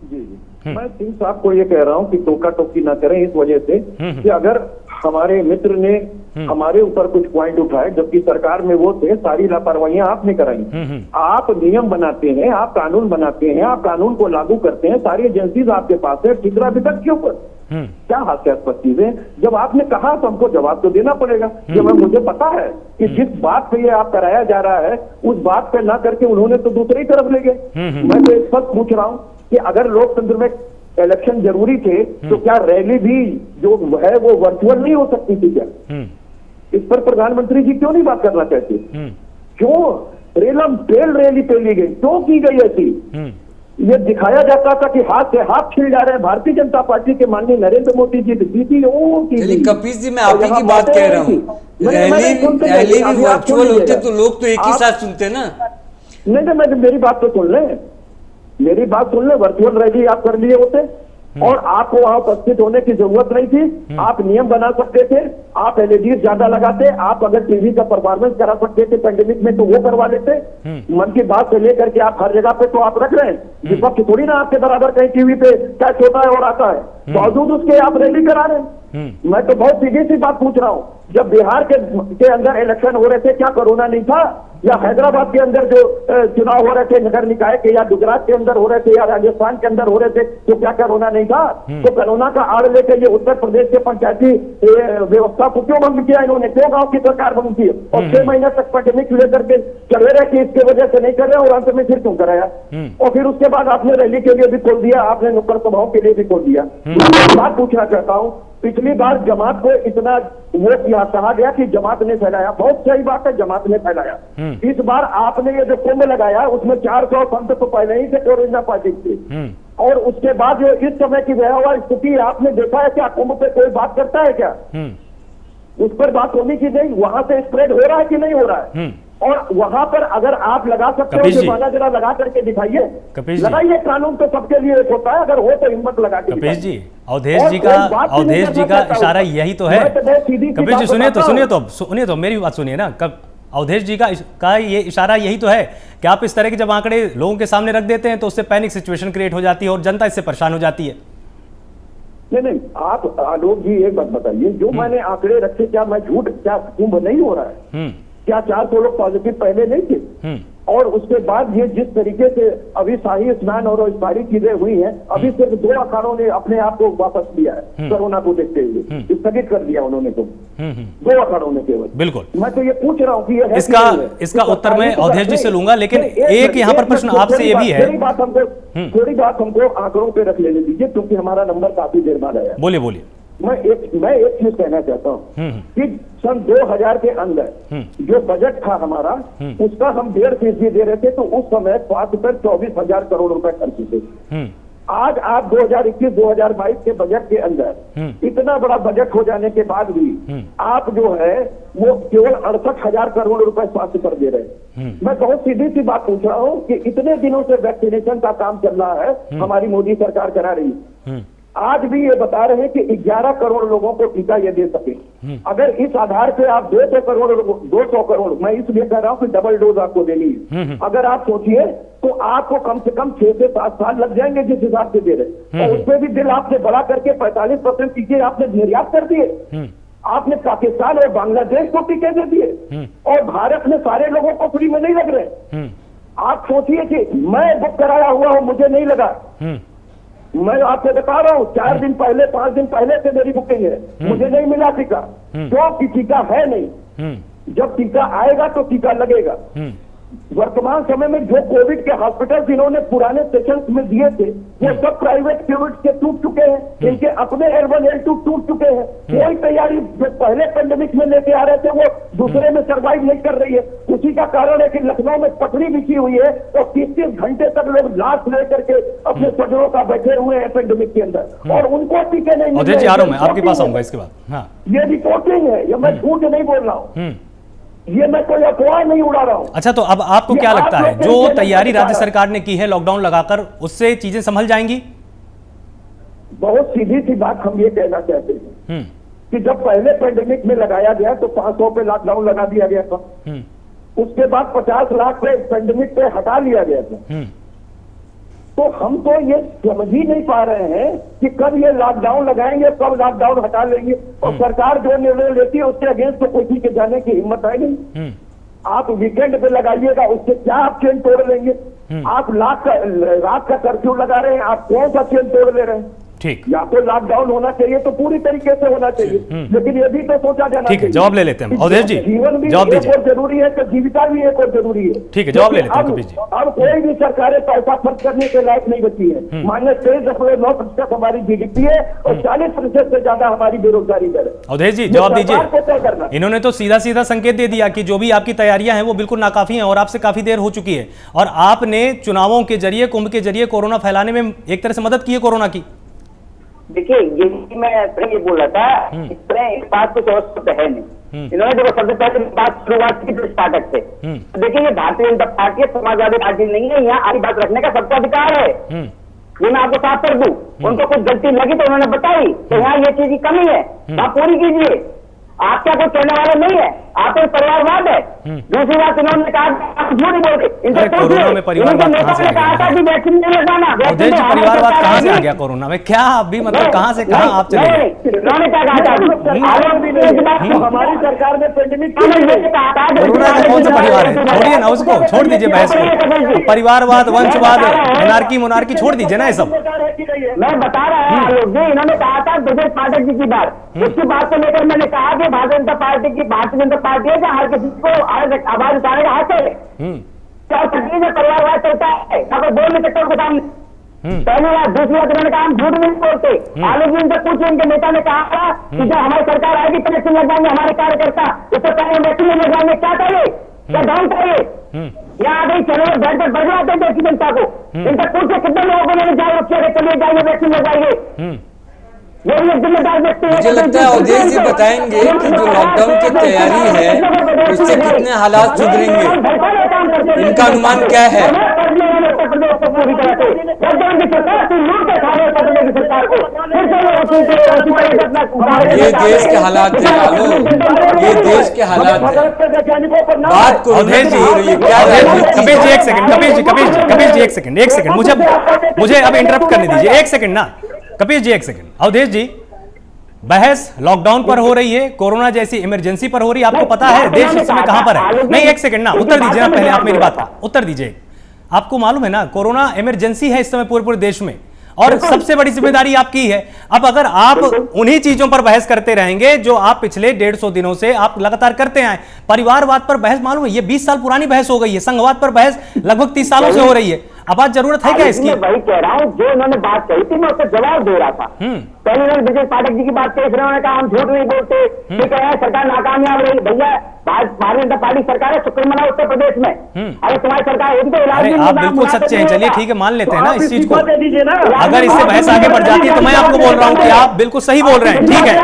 जी, मैं सिंह साहब को ये कह रहा हूँ कि टोका टोकी ना करें, इस वजह से कि अगर हमारे मित्र ने हमारे ऊपर कुछ पॉइंट उठाए जबकि सरकार में वो थे, सारी लापरवाहियां आपने कराई। आप नियम बनाते हैं, आप कानून बनाते हैं, आप कानून को लागू करते हैं, सारी एजेंसीज आपके पास है, ठिकरा विधक के ऊपर क्या हास्यास्पद चीज है। जब आपने कहा तो हमको जवाब तो देना पड़ेगा। जब मुझे पता है कि जिस बात पे ये आप कराया जा रहा है उस बात पे ना करके उन्होंने तो दूसरी तरफ ले गए। मैं तो एक बात पूछ रहा हूँ कि अगर लोकतंत्र में इलेक्शन जरूरी थे तो क्या रैली भी जो है वो वर्चुअल नहीं हो सकती थी क्या? इस पर प्रधानमंत्री जी क्यों नहीं बात करना चाहते? क्यों रेलम तेल रैली पे ली गई, क्यों की गई ऐसी? ये दिखाया जाता था कि हाथ से हाथ छिल जा रहे हैं। भारतीय जनता पार्टी के माननीय नरेंद्र मोदी जी कपिश जी, मैं आप ही की बात कह रहा हूँ। रैली भी वर्चुअल होते तो लोग तो एक ही साथ सुनते ना। नहीं, मेरी बात तो सुन ले, वर्चुअल रैली आप कर लिए होते और आपको वहां उपस्थित होने की जरूरत नहीं थी। आप नियम बना सकते थे, आप एलईडी ज्यादा लगाते, आप अगर टीवी का परफॉर्मेंस करा सकते थे पेंडेमिक में तो वो करवा लेते। मन की बात से लेकर के आप हर जगह पे तो आप रख रहे हैं, विपक्ष थोड़ी ना आपके बराबर कहीं टीवी पे क्या छोटा है और आता है, बावजूद उसके आप रैली करा रहे हैं। मैं तो बहुत सीधी सी बात पूछ रहा हूँ, जब बिहार के अंदर इलेक्शन हो रहे थे क्या कोरोना नहीं था? या हैदराबाद के अंदर जो चुनाव हो रहे थे नगर निकाय के, या गुजरात के अंदर हो रहे थे, या राजस्थान के अंदर हो रहे थे, तो क्या कोरोना नहीं था? तो कोरोना का आड़ लेकर ये उत्तर प्रदेश के पंचायती व्यवस्था को क्यों भंग किया इन्होंने? क्यों गांव की सरकार भंग की? और 6 महीने तक पेंडेमिक लेकर के चले रहे कि इसके वजह से नहीं कर रहे और अंत में फिर क्यों कराया? और फिर उसके बाद आपने रैली के लिए भी खोल दिया, आपने नुक्कड़ सभाओं के लिए भी खोल दिया। मैं बात पूछना चाहता हूँ, पिछली बार जमात को इतना वो कहा गया कि जमात ने फैलाया, बहुत सही बात है, जमात ने फैलाया। इस बार आपने ये जो कुंभ लगाया उसमें 400 संत तो पहले ही से कोरोना पॉजिटिव थे, और उसके बाद जो इस समय की भयावह स्थिति आपने देखा है क्या? कुंभ पे कोई बात करता है क्या? उस पर बात होनी की नहीं, वहां से स्प्रेड हो रहा है कि नहीं हो रहा है? और वहां पर अगर आप लगा सकते हो जुर्माना जरा लगा करके दिखाइए, लगाइए। कानून तो सबके लिए एक होता है, अगर हो तो हिम्मत लगा के। कपिश जी, अवधेश जी का इशारा यही तो है। कपिश जी सुनिए तो मेरी बात सुनिए ना। अवधेश जी का ये इशारा यही तो है कि आप इस तरह के जब आंकड़े लोगों के सामने रख देते हैं तो उससे पैनिक सिचुएशन क्रिएट हो जाती है और जनता इससे परेशान हो जाती है। नहीं, आप आलोक जी एक बात बताइए, जो मैंने आंकड़े रखे, क्या मैं झूठ, क्या कुंभ नहीं हो रहा है? क्या 400 लोग पॉजिटिव पहले नहीं थे? और उसके बाद ये जिस तरीके से अभी शाही स्नान और सारी चीजें हुई हैं, अभी सिर्फ 2 अखाड़ों ने अपने आप को वापस लिया है कोरोना को देखते हुए, स्थगित कर दिया उन्होंने तो 2 अखाड़ों ने केवल। बिल्कुल, मैं तो ये पूछ रहा हूँ कि ये इसका उत्तर मैं अवधेश जी से लूंगा, लेकिन एक यहाँ पर प्रश्न आपसे ये भी है। थोड़ी बात हमको आंकड़ों पे रख लेने दीजिए, क्योंकि हमारा नंबर काफी देर बाद आया। बोलिए बोलिए। मैं एक चीज कहना चाहता हूँ कि सन 2000 के अंदर जो बजट था हमारा, उसका हम 1.5% दे रहे थे, तो उस समय स्वास्थ्य पर 24,000 करोड़ रुपए खर्च थे। आज आप 2021-2022 के बजट के अंदर इतना बड़ा बजट हो जाने के बाद भी आप जो है वो केवल 68,000 करोड़ रुपए स्वास्थ्य पर दे रहे हैं। मैं बहुत सीधी सी बात पूछ रहा हूँ कि इतने दिनों से वैक्सीनेशन का काम चल रहा है, हमारी मोदी सरकार करा रही है, आज भी ये बता रहे हैं कि 11 करोड़ लोगों को टीका ये दे सके। अगर इस आधार पे आप 200 करोड़, मैं इसलिए कह रहा हूँ कि डबल डोज आपको देनी है, अगर आप सोचिए तो आपको कम से कम 6 से 7 साल लग जाएंगे जिस हिसाब से दे रहे, और उसमें भी दिल आपने बड़ा करके 45% टीके आपने निर्यात कर दिए। आपने पाकिस्तान और बांग्लादेश को टीके दे दिए, और भारत में सारे लोगों को फ्री में नहीं लग रहे। आप सोचिए कि मैं बुक कराया हुआ हूं, मुझे नहीं लगा। मैं आपसे बता रहा हूँ, 4 दिन पहले 5 दिन पहले से मेरी बुकिंग है, मुझे नहीं मिला टीका, क्योंकि टीका है नहीं। जब टीका आएगा तो टीका लगेगा। वर्तमान समय में जो कोविड के हॉस्पिटल जिन्होंने पुराने सेशन में दिए थे, वो सब प्राइवेट कोविड के टूट चुके हैं, इनके अपने L1 L2 टूट चुके हैं। कोई तैयारी जो पहले पेंडेमिक में लेके आ रहे थे वो दूसरे में सर्वाइव नहीं कर रही है। उसी का कारण है कि लखनऊ में पटरी बिछी हुई है और 30 घंटे तक लोग लाश लेकर के अपने स्वजनों का बैठे हुए हैं पेंडेमिक के अंदर, और उनको टीके नहीं मिल रहे। मैं आपके पास आऊंगा इसके बाद। ये रिपोर्टिंग है, ये मैं झूठ नहीं बोल रहा हूँ, ये मैं कोई अफवाह नहीं उड़ा रहा हूँ। अच्छा, तो अब आपको क्या लगता है, जो तैयारी राज्य सरकार ने की है लॉकडाउन लगाकर, उससे चीजें संभल जाएंगी? बहुत सीधी सी बात हम ये कहना चाहते हैं कि जब पहले पेंडेमिक में लगाया गया तो 500 पे लॉकडाउन लगा दिया गया था, उसके बाद 50 लाख पे पेंडेमिक पे हटा लिया गया था। तो हम तो ये समझ ही नहीं पा रहे हैं कि कब ये लॉकडाउन लगाएंगे, कब लॉकडाउन हटा लेंगे, और सरकार जो निर्णय लेती है उसके अगेंस्ट तो कोई के जाने की हिम्मत है नहीं। आप वीकेंड पे लगाइएगा, उससे क्या आप चेन तोड़ लेंगे? आप रात का कर्फ्यू लगा रहे हैं, आप कौन सा चेन तोड़ ले रहे हैं? ठीक, या तो लॉकडाउन होना चाहिए तो पूरी तरीके से होना चाहिए, लेकिन ये भी तो सोचा जाना चाहिए। ठीक है, जवाब ले लेते हैं अवधेश जी। जीवन भी जवाब एक और जरूरी है, तो जीविका भी एक और जरूरी है। ठीक है, जवाब ले लेते हैं कपिल जी। अब कोई भी सरकारें पैसा खर्च करने के लायक नहीं बची है। माइनस 23.9% हमारी GDP है और 40% से ज्यादा हमारी बेरोजगारी दर है। अवधेश जी, जवाब दीजिए। इन्होंने तो सीधा सीधा संकेत दे दिया कि जो भी आपकी तैयारियां हैं वो बिल्कुल नाकाफी हैं और आपसे काफी देर हो चुकी है, और आपने चुनावों के जरिए, कुंभ के जरिए कोरोना फैलाने में एक तरह से मदद की है कोरोना की। देखिए, यही मैं ये बोल रहा था, इस तरह इस बात कुछ और तो है नहीं। इन्होंने जो सबसे पहले बात शुरुआत की तो स्टार्टअप से, देखिए ये भारतीय जनता पार्टी है, समाजवादी पार्टी नहीं है, यहाँ आधी बात रखने का सबका अधिकार है। ये मैं आपको साफ कर दूं, उनको कुछ गलती लगी तो उन्होंने बताई, तो यहाँ ये चीज की कमी है, आप पूरी कीजिए। आप क्या कुछ कहने वाले नहीं है, आप एक परिवारवाद है। दूसरी बात इन्होंने कहा झूठ बोल के, कोरोना में परिवारवाद कहाँ से आ गया? वैक्सीन नहीं लगाना, परिवारवाद कहाँ से आ गया कोरोना में? क्या अभी मतलब कहाँ से कहाँ आप चले? इन्होंने क्या कहा था? हमारी सरकार ने पेंडेमिक कोरोना का कौन सा परिवार है? छोड़िए ना उसको, छोड़ दीजिए बहस को। परिवारवाद, वंशवाद, एनार्की मोनार्की छोड़ दीजिए ना ये सब। मैं बता रहा हूँ, इन्होंने कहा था ब्रजेश पाठक जी की बात, उसकी बात को लेकर मैंने कहा कि भारतीय जनता पार्टी है, हर किसी को आवाज उठाने का हक है। क्या परिवारवाद चलता है, अगर बोल नहीं सकते उनके सामने। पहली बात। दूसरी बात, उन्होंने कहा हम झूठ नहीं बोलते। आलोक जी उनसे पूछे, उनके नेता ने कहा था कि जब हमारी सरकार आएगी तो वैक्सीन लगवाएंगे, हमारे कार्यकर्ता उससे पहले वैक्सीन नहीं लगवाएंगे। क्या चाहिए, क्या डाउन चाहिए? यहाँ आ गई, चलो बैठ कर बढ़ जाते हैं देश की जनता को। इनसे पूछे कितने लोगों को मैंने जागरूक किया, चलिए जाइए वैक्सीन लगवाइए। मुझे लगता है अवधेश जी बताएंगे कि जो लॉकडाउन की तैयारी है उससे कितने हालात सुधरेंगे, इनका अनुमान क्या है? ये देश के हालात है आलोक, ये देश के हालात है। बात अवधेश जी, कपिल जी एक सेकंड, कपिल जी एक सेकंड, मुझे अब इंटरप्ट करने दीजिए एक सेकंड ना। कपिल जी एक सेकंड, अवधेश जी, बहस लॉकडाउन पर हो रही है, कोरोना जैसी इमरजेंसी पर हो रही है, आपको पता है देश इस समय कहां पर है? नहीं एक सेकंड ना, उत्तर दीजिए ना पहले आप मेरी बात का उत्तर दीजिए। आपको मालूम है ना कोरोना इमरजेंसी है इस समय पूरे देश में, और सबसे बड़ी जिम्मेदारी आपकी है। अब अगर आप उन्हीं चीजों पर बहस करते रहेंगे जो आप पिछले 150 दिनों से आप लगातार करते आए, परिवारवाद पर बहस मालूम है ये 20 साल पुरानी बहस हो गई है, संघवाद पर बहस लगभग 30 सालों से हो रही है, अब आज जरूरत है क्या इसकी? मैं वही कह रहा हूँ, जो उन्होंने बात कही थी मैं उसका जवाब दे रहा था। पहले उन्होंने ब्रजेश पाठक जी की बात कही, फिर उन्होंने कहा हम झूठ नहीं बोलते, ठीक है सरकार नाकामयाब रही। भैया भारतीय जनता पार्टी सरकार है, शुक्र मनाओ उत्तर प्रदेश में, अगर तुम्हारी सरकार होती तो इलाज आप बिल्कुल सच्चे हैं, चलिए ठीक है मान लेते हैं ना इस चीज को, अगर इससे बहस आगे बढ़ जाती है तो मैं आपको बोल रहा हूँ कि आप बिल्कुल सही बोल रहे हैं, ठीक है।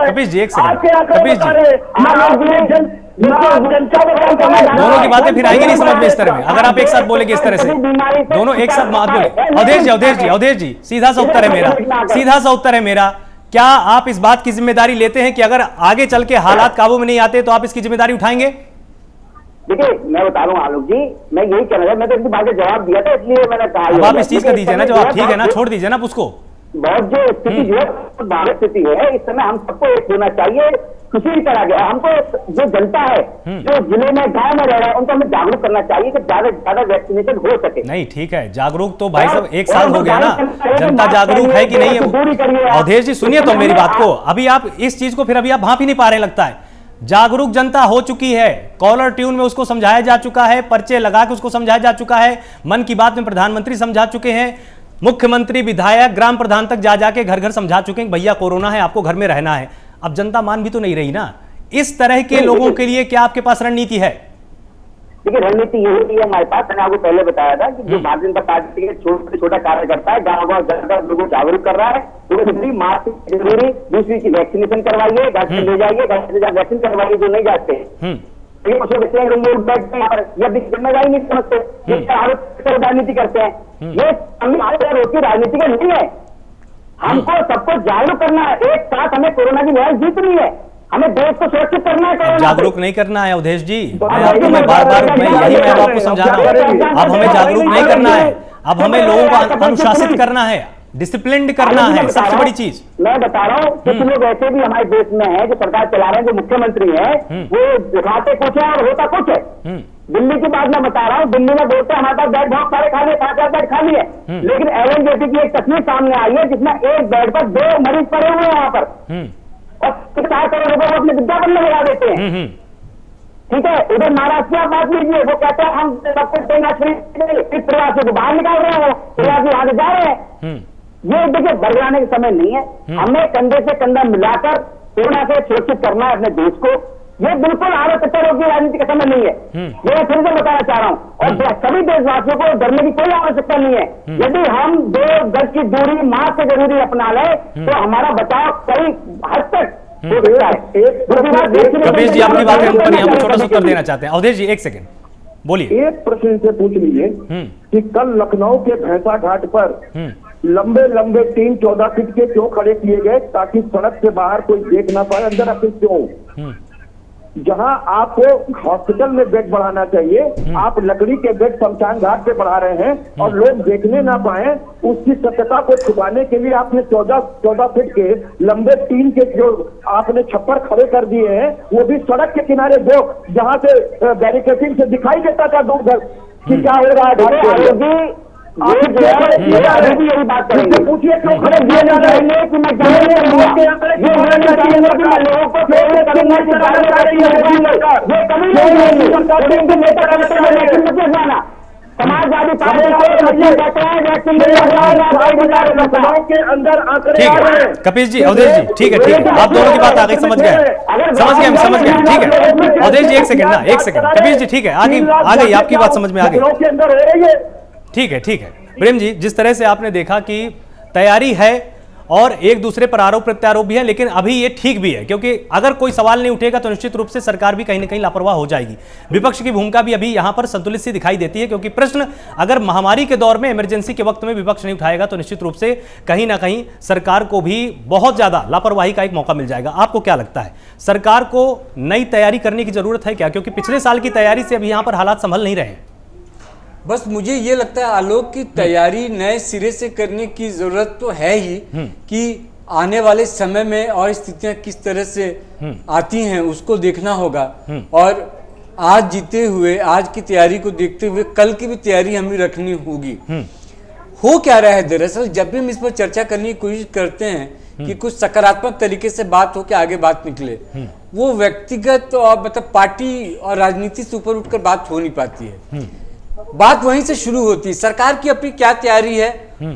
कपिल जी एक सेकंड, कपिल जी दोनों की बातें फिर आएंगी नहीं समझ में इस तरह में, अगर आप एक साथ बोलेंगे इस तरह से, दोनों एक साथ बात बोले। अवधेश जी सीधा सा उत्तर है मेरा, सीधा सा उत्तर है मेरा, क्या आप इस बात की जिम्मेदारी लेते हैं कि अगर आगे चल के हालात काबू में नहीं आते तो आप इसकी जिम्मेदारी उठाएंगे? देखिए मैं बता रहा हूँ आलोक जी, मैं यही कहना था, मैं तो इनकी बात का जवाब दिया था इसलिए मैंने कहा। अब आप इस चीज का दीजिए ना जवाब, ठीक है ना, छोड़ दीजिए ना उसको। बहुत जो स्थिति जो है भारत स्थिति है इस समय, हम सबको एक होना चाहिए, किसी भी तरह के हमको जो जनता है जो जिले में गांव में रह रहा है उनको हमें जागरूक करना चाहिए कि ज्यादा से ज्यादा वैक्सीनेशन हो सके। नहीं ठीक है, जागरूक तो भाई साहब 1 साल हो गया ना, जनता जागरूक है कि नहीं है? अवधेश जी सुनिए तो मेरी बात को, अभी आप इस चीज को फिर अभी आप भांप ही नहीं पा रहे लगता है। जागरूक जनता हो चुकी है, कॉलर ट्यून में उसको समझाया जा चुका है, पर्चे लगा के उसको समझाया जा चुका है, मन की बात में प्रधानमंत्री समझा चुके हैं, मुख्यमंत्री विधायक ग्राम प्रधान तक जा जाके घर घर समझा चुके हैं भैया कोरोना है आपको घर में रहना है। अब जनता मान भी तो नहीं रही ना, इस तरह के लोगों के लिए क्या आपके पास रणनीति है? देखिए रणनीति ये होती है हमारे पास, मैंने आपको पहले बताया था कि जो भारतीय जनता पार्टी के छोटे छोटा कार्य करता है, गाँव गाँव जाकर लोगों को जागरूक कर रहा है, मास्क जरूरी, दूसरी की वैक्सीनेशन करवाइए, घर से ले जाइए, घर से वैक्सीन करवाइए जो नहीं जाते हैं, जिम्मेदारी नहीं समझते, राजनीति करते हैं, ये रोटी राजनीति का नहीं है। हमको सबको जागरूक करना है, एक साथ हमें कोरोना की लड़ाई जीतनी है, हमें देश को सुरक्षित करना है। जागरूक नहीं करना है अवधेश जी, मैं बार-बार मैं आपको समझा रहा हूं, अब हमें जागरूक नहीं करना है, अब हमें लोगों को अनुशासित करना है, डिसिप्लिन्ड करना है, सबसे बड़ी चीज। मैं बता रहा हूँ कुछ लोग ऐसे भी हमारे देश में है जो सरकार चला रहे हैं, जो मुख्यमंत्री है वो दिखाते कुछ है और होता कुछ है। दिल्ली की बात मैं बता रहा हूँ, दिल्ली में बोलते हैं हमारे पास बेड बहुत सारे खाली है, 5,000 बेड खाली है, लेकिन एलएनजेपी की एक तस्वीर सामने आई है जिसमें एक बेड पर 2 मरीज पड़े हुए हैं वहां पर, और 4 करोड़ रुपए वो अपने विज्ञापन में लगा देते हैं। ठीक है, उधर महाराष्ट्र की आप बात लीजिए, वो कहते हैं हम सब कुछ देना फ्री, प्रवासियों को बाहर निकाल रहे हैं, प्रवासी वहां से जा रहे हैं। ये देखिए बरगलाने का समय नहीं है, हमें कंधे से कंधा मिलाकर कोरोना से सुरक्षित करना है अपने देश को। ये बिल्कुल आरोप की राजनीति का समय नहीं है, ये फिर से बताना चाह रहा हूँ, और सभी देशवासियों को डरने की कोई आवश्यकता नहीं है। यदि हम 2 गज की दूरी मास्क से जरूरी अपना ले तो हमारा बचाव कई हद तक हो सकता है। कपिल जी आपकी बात हम छोटा सा उत्तर देना चाहते हैं। अवधेश जी एक सेकंड बोलिए। एक प्रश्न से पूछ लीजिए कि कल लखनऊ के भैंसा घाट पर लंबे लंबे 3-14 फीट के क्यों खड़े किए गए, ताकि सड़क से बाहर कोई देख ना पाए अंदर आके क्यों? जहां आपको हॉस्पिटल में बेड बढ़ाना चाहिए, आप लकड़ी के बेड शमशान घाट पे बढ़ा रहे हैं और लोग देखने ना पाए, उसकी सत्यता को छुपाने के लिए आपने 14 फीट के लंबे टीन के जो आपने छप्पर खड़े कर दिए हैं, वो भी सड़क के किनारे दो, जहां से बैरिकेडिंग से दिखाई देता था दूर कि क्या हो रहा है। अभी भी यही बात करेंगे, पूछिए क्यों खड़े दिए जा रहे हैं कि मैं लोगों को समाजवादी पार्टी के अंदर कपिल जी अवधेश जी ठीक है आप दोनों की बात आगे समझ गए समझ गए ठीक है अवधेश जी एक सेकंड कपिल जी ठीक है आ गई आपकी बात समझ में आ गई ठीक है प्रेम जी जिस तरह से आपने देखा कि तैयारी है और एक दूसरे पर आरोप प्रत्यारोप भी है, लेकिन अभी ये ठीक भी है, क्योंकि अगर कोई सवाल नहीं उठेगा तो निश्चित रूप से सरकार भी कहीं ना कहीं लापरवाह हो जाएगी। विपक्ष की भूमिका भी अभी यहां पर संतुलित सी दिखाई देती है, क्योंकि प्रश्न अगर महामारी के दौर में, इमरजेंसी के वक्त में विपक्ष नहीं उठाएगा तो निश्चित रूप से कहीं ना कहीं सरकार को भी बहुत ज्यादा लापरवाही का एक मौका मिल जाएगा। आपको क्या लगता है, सरकार को नई तैयारी करने की जरूरत है क्या? क्योंकि पिछले साल की तैयारी से अभी यहां पर हालात संभल नहीं रहे हैं। बस मुझे ये लगता है आलोक की तैयारी नए सिरे से करने की जरूरत तो है ही, कि आने वाले समय में और स्थितियां किस तरह से आती हैं उसको देखना होगा, और आज जीते हुए, आज की तैयारी को देखते हुए कल की भी तैयारी हमें रखनी होगी। हो क्या रहा है दरअसल, जब भी हम इस पर चर्चा करने की कोशिश करते हैं कि कुछ सकारात्मक तरीके से बात हो के आगे बात निकले, वो व्यक्तिगत और मतलब पार्टी और राजनीति से ऊपर उठकर बात हो नहीं पाती है। बात वहीं से शुरू होती है, सरकार की अपनी क्या तैयारी है।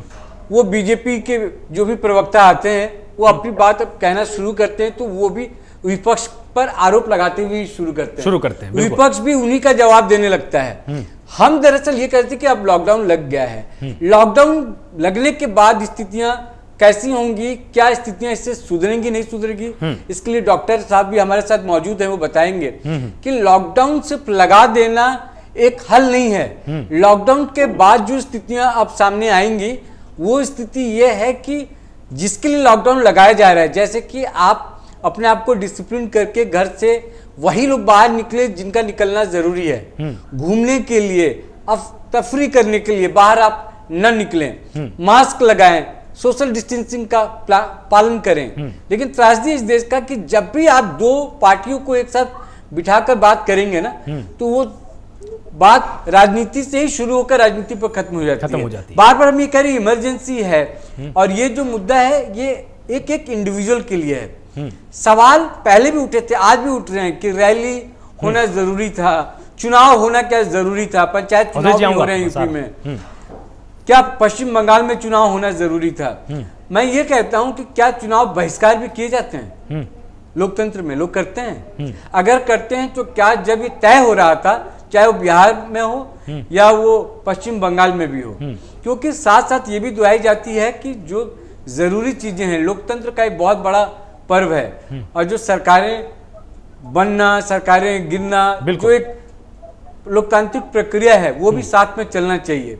वो बीजेपी के जो भी प्रवक्ता आते हैं वो अपनी बात कहना शुरू करते हैं, तो वो भी विपक्ष पर आरोप लगाते हुए शुरू करते हैं। विपक्ष भी उन्हीं का जवाब देने लगता है। हम दरअसल ये कहते हैं कि अब लॉकडाउन लग गया है, लॉकडाउन लगने के बाद स्थितियां कैसी होंगी, क्या स्थितियां इससे सुधरेंगी नहीं सुधरेगी, इसके लिए डॉक्टर साहब भी हमारे साथ मौजूद हैं, वो बताएंगे कि लॉकडाउन सिर्फ लगा देना एक हल नहीं है। लॉकडाउन के बाद जो स्थितियां अब सामने आएंगी वो स्थिति ये है कि जिसके लिए लॉकडाउन लगाया जा रहा है, जैसे कि आप अपने आप को डिसिप्लिन करके घर से वही लोग बाहर निकले जिनका निकलना जरूरी है, घूमने के लिए, तफरी करने के लिए बाहर आप न निकलें, मास्क लगाएं, सोशल डिस्टेंसिंग का पालन करें। लेकिन त्रासदी इस देश का कि जब भी आप दो पार्टियों को एक साथ बिठाकर बात करेंगे ना, तो वो बात राजनीति से ही शुरू होकर राजनीति पर खत्म हो जाती है। बार बार हम ये कह रहे हैं इमरजेंसी है, और ये जो मुद्दा है ये एक एक इंडिविजुअल के लिए है। सवाल पहले भी उठे थे, आज भी उठ रहे हैं कि रैली होना जरूरी था, चुनाव होना क्या जरूरी था, पंचायत चुनाव भी हो रहे हैं यूपी में, क्या पश्चिम बंगाल में चुनाव होना जरूरी था। मैं ये कहता हूं कि क्या चुनाव बहिष्कार भी किए जाते हैं लोकतंत्र में? लोग करते हैं। अगर करते हैं तो क्या जब ये तय हो रहा था, चाहे वो बिहार में हो या वो पश्चिम बंगाल में भी हो, क्योंकि साथ साथ ये भी दुहाई जाती है कि जो जरूरी चीजें हैं, लोकतंत्र का एक बहुत बड़ा पर्व है, और जो सरकारें बनना, सरकारें गिरना, जो एक लोकतांत्रिक प्रक्रिया है वो भी साथ में चलना चाहिए।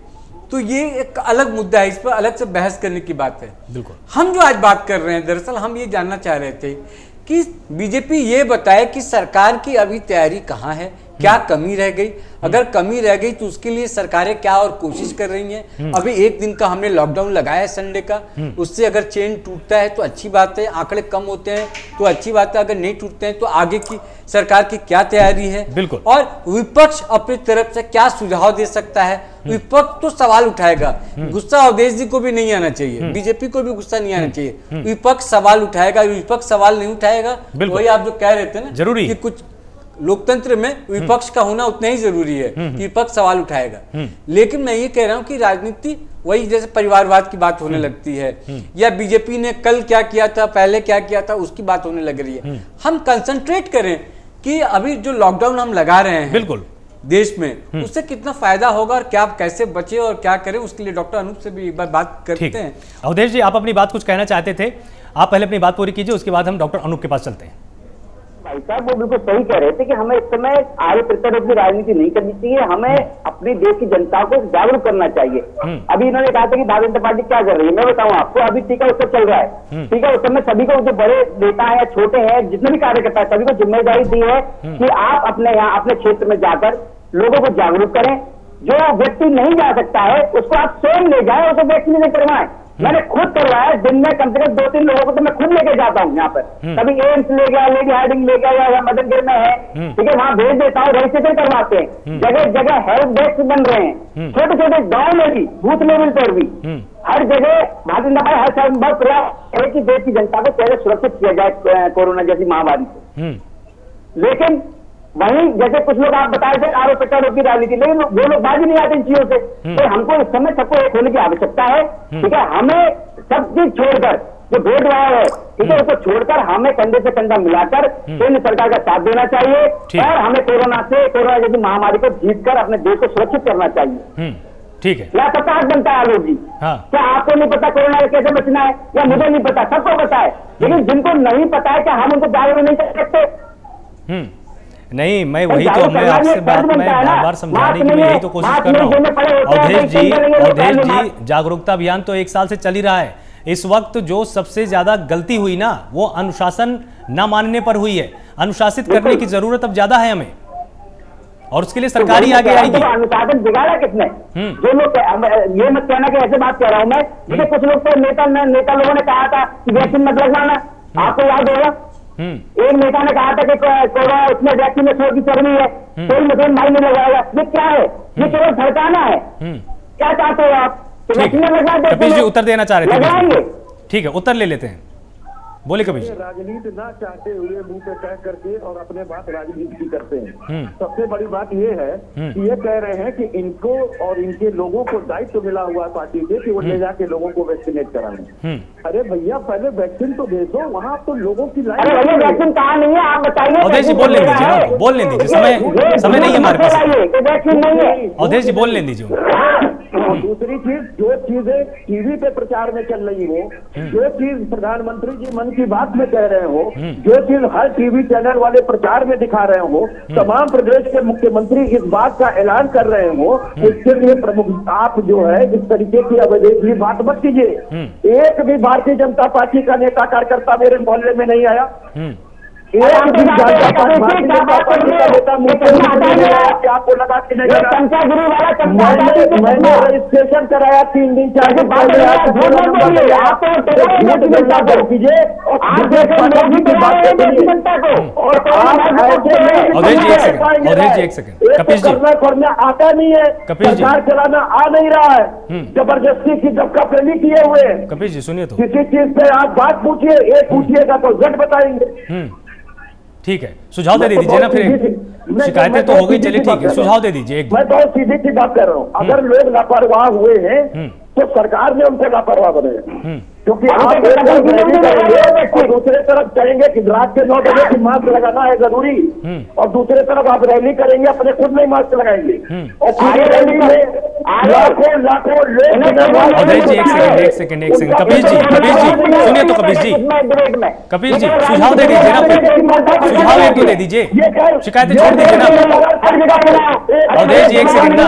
तो ये एक अलग मुद्दा है, इस पर अलग से बहस करने की बात है। बिल्कुल। हम जो आज बात कर रहे हैं, दरअसल हम ये जानना चाह रहे थे कि बीजेपी ये बताए कि सरकार की अभी तैयारी कहाँ है, क्या कमी रह गई, अगर कमी रह गई तो उसके लिए सरकारें क्या और कोशिश कर रही हैं। अभी एक दिन का हमने लॉकडाउन लगाया है संडे का, उससे अगर चेन टूटता है तो अच्छी बात है, आंकड़े कम होते हैं तो अच्छी बात है, अगर नहीं टूटते हैं तो आगे की सरकार की क्या तैयारी है। बिल्कुल। और विपक्ष अपनी तरफ से क्या सुझाव दे सकता है। विपक्ष तो सवाल उठाएगा, गुस्सा अवधेश जी को भी नहीं आना चाहिए, बीजेपी को भी गुस्सा नहीं आना चाहिए, विपक्ष सवाल उठाएगा। विपक्ष सवाल नहीं उठाएगा, वही आप जो कह रहे थे ना, जरूरी कि कुछ लोकतंत्र में विपक्ष का होना उतना ही जरूरी है कि विपक्ष सवाल उठाएगा। लेकिन मैं ये कह रहा हूं कि राजनीति वही जैसे परिवारवाद की बात होने लगती है, या बीजेपी ने कल क्या किया था, पहले क्या किया था, उसकी बात होने लग रही है। हम कंसंट्रेट करें कि अभी जो लॉकडाउन हम लगा रहे हैं बिल्कुल देश में, उससे कितना फायदा होगा और क्या कैसे बचे और क्या करें, उसके लिए डॉक्टर अनूप से भी एक बार बात करते हैं। अवधेश जी, आप अपनी बात कुछ कहना चाहते थे, आप पहले अपनी बात पूरी कीजिए, उसके बाद हम डॉक्टर अनूप के पास चलते हैं। भाई साहब वो बिल्कुल सही कह रहे थे कि हमें इस समय आगे प्रत्यारोप की राजनीति नहीं करनी चाहिए, हमें अपनी देश की जनता को जागरूक करना चाहिए। अभी इन्होंने कहा था कि भारतीय जनता पार्टी क्या कर रही है, मैं बताऊं आपको, अभी टीका उत्सव चल रहा है। ठीक है, उस समय सभी को, जो बड़े नेता है, छोटे हैं, जितने भी कार्यकर्ता है, सभी को जिम्मेदारी दी है कि आप अपने यहाँ अपने क्षेत्र में जाकर लोगों को जागरूक करें। जो व्यक्ति नहीं जा सकता है उसको आप स्वयं ले जाए, उसको वैक्सीनेशन करवाएं। मैंने खुद करवाया, दिन में कम से कम 2-3 लोगों को तो मैं खुद लेके जाता हूँ यहाँ पर। कभी एम्स ले गया, लेडी हार्डिंग ले गया, या मदनगिर में है, ठीक है, वहां भेज देता हूँ, रजिस्ट्रेशन करवाते हैं। जगह जगह हेल्प डेस्क बन रहे हैं, छोटे छोटे गांव में भी, बूथ लेवल पर भी, हर जगह भारतीय जनता पार्टी हर संभव प्रयास है कि देश की जनता को कैसे सुरक्षित किया जाए कोरोना जैसी महामारी से। लेकिन वहीं जैसे कुछ लोग आप बताए थे आरोप प्रत्यारोप की राजनीति, लेकिन वो लोग बाजी नहीं आते इन चीजों से। तो हमको इस समय सबको एक होने की आवश्यकता है। ठीक है, हमें सब चीज छोड़कर, जो भेदभाव है, ठीक है, उसको छोड़कर हमें कंधे से कंधा मिलाकर केंद्र सरकार का साथ देना चाहिए, और हमें कोरोना जैसी महामारी को जीतकर अपने देश को सुरक्षित करना चाहिए। ठीक है, लापता बनता है आलोक जी। हाँ। क्या आपको नहीं पता कोरोना से कैसे बचना है, या मुझे नहीं पता, सबको पता है, लेकिन जिनको नहीं पता है क्या हम उनको जागरूक नहीं कर सकते? नहीं, मैं वही तो मैं आपसे बात में बार बार समझाने की मैं यही तो कोशिश कर रहा हूँ। अवधेश जी, जागरूकता अभियान तो 1 साल से चल ही रहा है। इस वक्त जो सबसे ज्यादा गलती हुई ना, वो अनुशासन न मानने पर हुई है। अनुशासित करने की जरूरत अब ज्यादा है हमें, और उसके लिए सरकार ही आगे आएगी। अनुशासन बिगाड़ा किसने? जो लोग, ये मत कहना कि ऐसे बात कह रहा हूं मैं, जैसे कुछ लोग तो नेता लोगों ने कहा था कि वैक्सीन मत लगवाना, आपको याद होगा। एक नेता ने कहा था कि कोरोना उसमें वैक्सीन में 100 की चढ़नी है, कोई मुसलमान भाई नहीं लगाएगा। ये क्या है? ये केवल भड़काना है। क्या चाहते हो आप? वैक्सीन लगवा देते, कपिल जी उत्तर देना चाह रहे थे, लगाएंगे। ठीक है, उत्तर ले लेते हैं। बोले कपिल जी। राजनीति ना चाहते हुए मुंह पे कह करके और अपने बात राजनीति की करते हैं। सबसे बड़ी बात ये है कि ये कह रहे हैं कि इनको और इनके लोगों को दायित्व मिला हुआ है पार्टी से कि वो ले जाके लोगों को वैक्सीनेट कराएं। अरे भैया, पहले वैक्सीन तो दे दो, वहाँ तो लोगों की लाइन। अरे भैया, वैक्सीन कहाँ नहीं है आप बताइए। अवधेश जी बोल लें दीजिए ना, बोल लें दीजिए, समय नहीं है हमारे पास। वैक्सीन नहीं है, अवधेश जी बोल लें दीजिए। और दूसरी चीज, जो चीजें टीवी पे प्रचार में चल रही हो, जो चीज प्रधानमंत्री जी मन की बात में कह रहे हो, जो चीज हर टीवी चैनल वाले प्रचार में दिखा रहे हो, तमाम प्रदेश के मुख्यमंत्री इस बात का ऐलान कर रहे हो, इसके लिए प्रमुख आप जो है इस तरीके की अवैध बात मत कीजिए। एक भी भारतीय जनता पार्टी का नेता कार्यकर्ता मेरे मोहल्ले में नहीं आया। आपको लगा कि मैंने रजिस्ट्रेशन कराया 3 दिन 4 दिन पहले। अवधेश जी एक सेकंड, कपिल जी करना आता नहीं है, सरकार चलाना आ नहीं रहा है, जबरदस्ती की दबका प्रेमी किए हुए हैं। कपिल जी सुनिए तो, किसी चीज पे आप बात पूछिए, एक पूछिएगा तो झट बताएंगे। ठीक है, सुझाव दे दीजिए ना, फिर शिकायतें तो हो गई, चलिए ठीक है, सुझाव दे दीजिए। मैं बहुत सीधी सी बात कर रहा हूँ, अगर लोग लापरवाह हुए हैं तो सरकार ने उनको लापरवाह बनाया, क्योंकि आप करेंगे, दूसरे तरफ कहेंगे कि रात के 9 बजे की मास्क लगाना है जरूरी, और दूसरे तरफ आप रैली करेंगे, अपने खुद नहीं मास्क लगाएंगे, और पूरी रैली में लाखों लोग। अवधेश जी एक सेकंड, कपिल जी सुनिए तो, कपिल जी सुझाव दे दीजिए ना, फिर सुझाव एक तो दे दीजिए, शिकायतें छोड़ दीजिए ना। अवधेश जी एक सेकंड,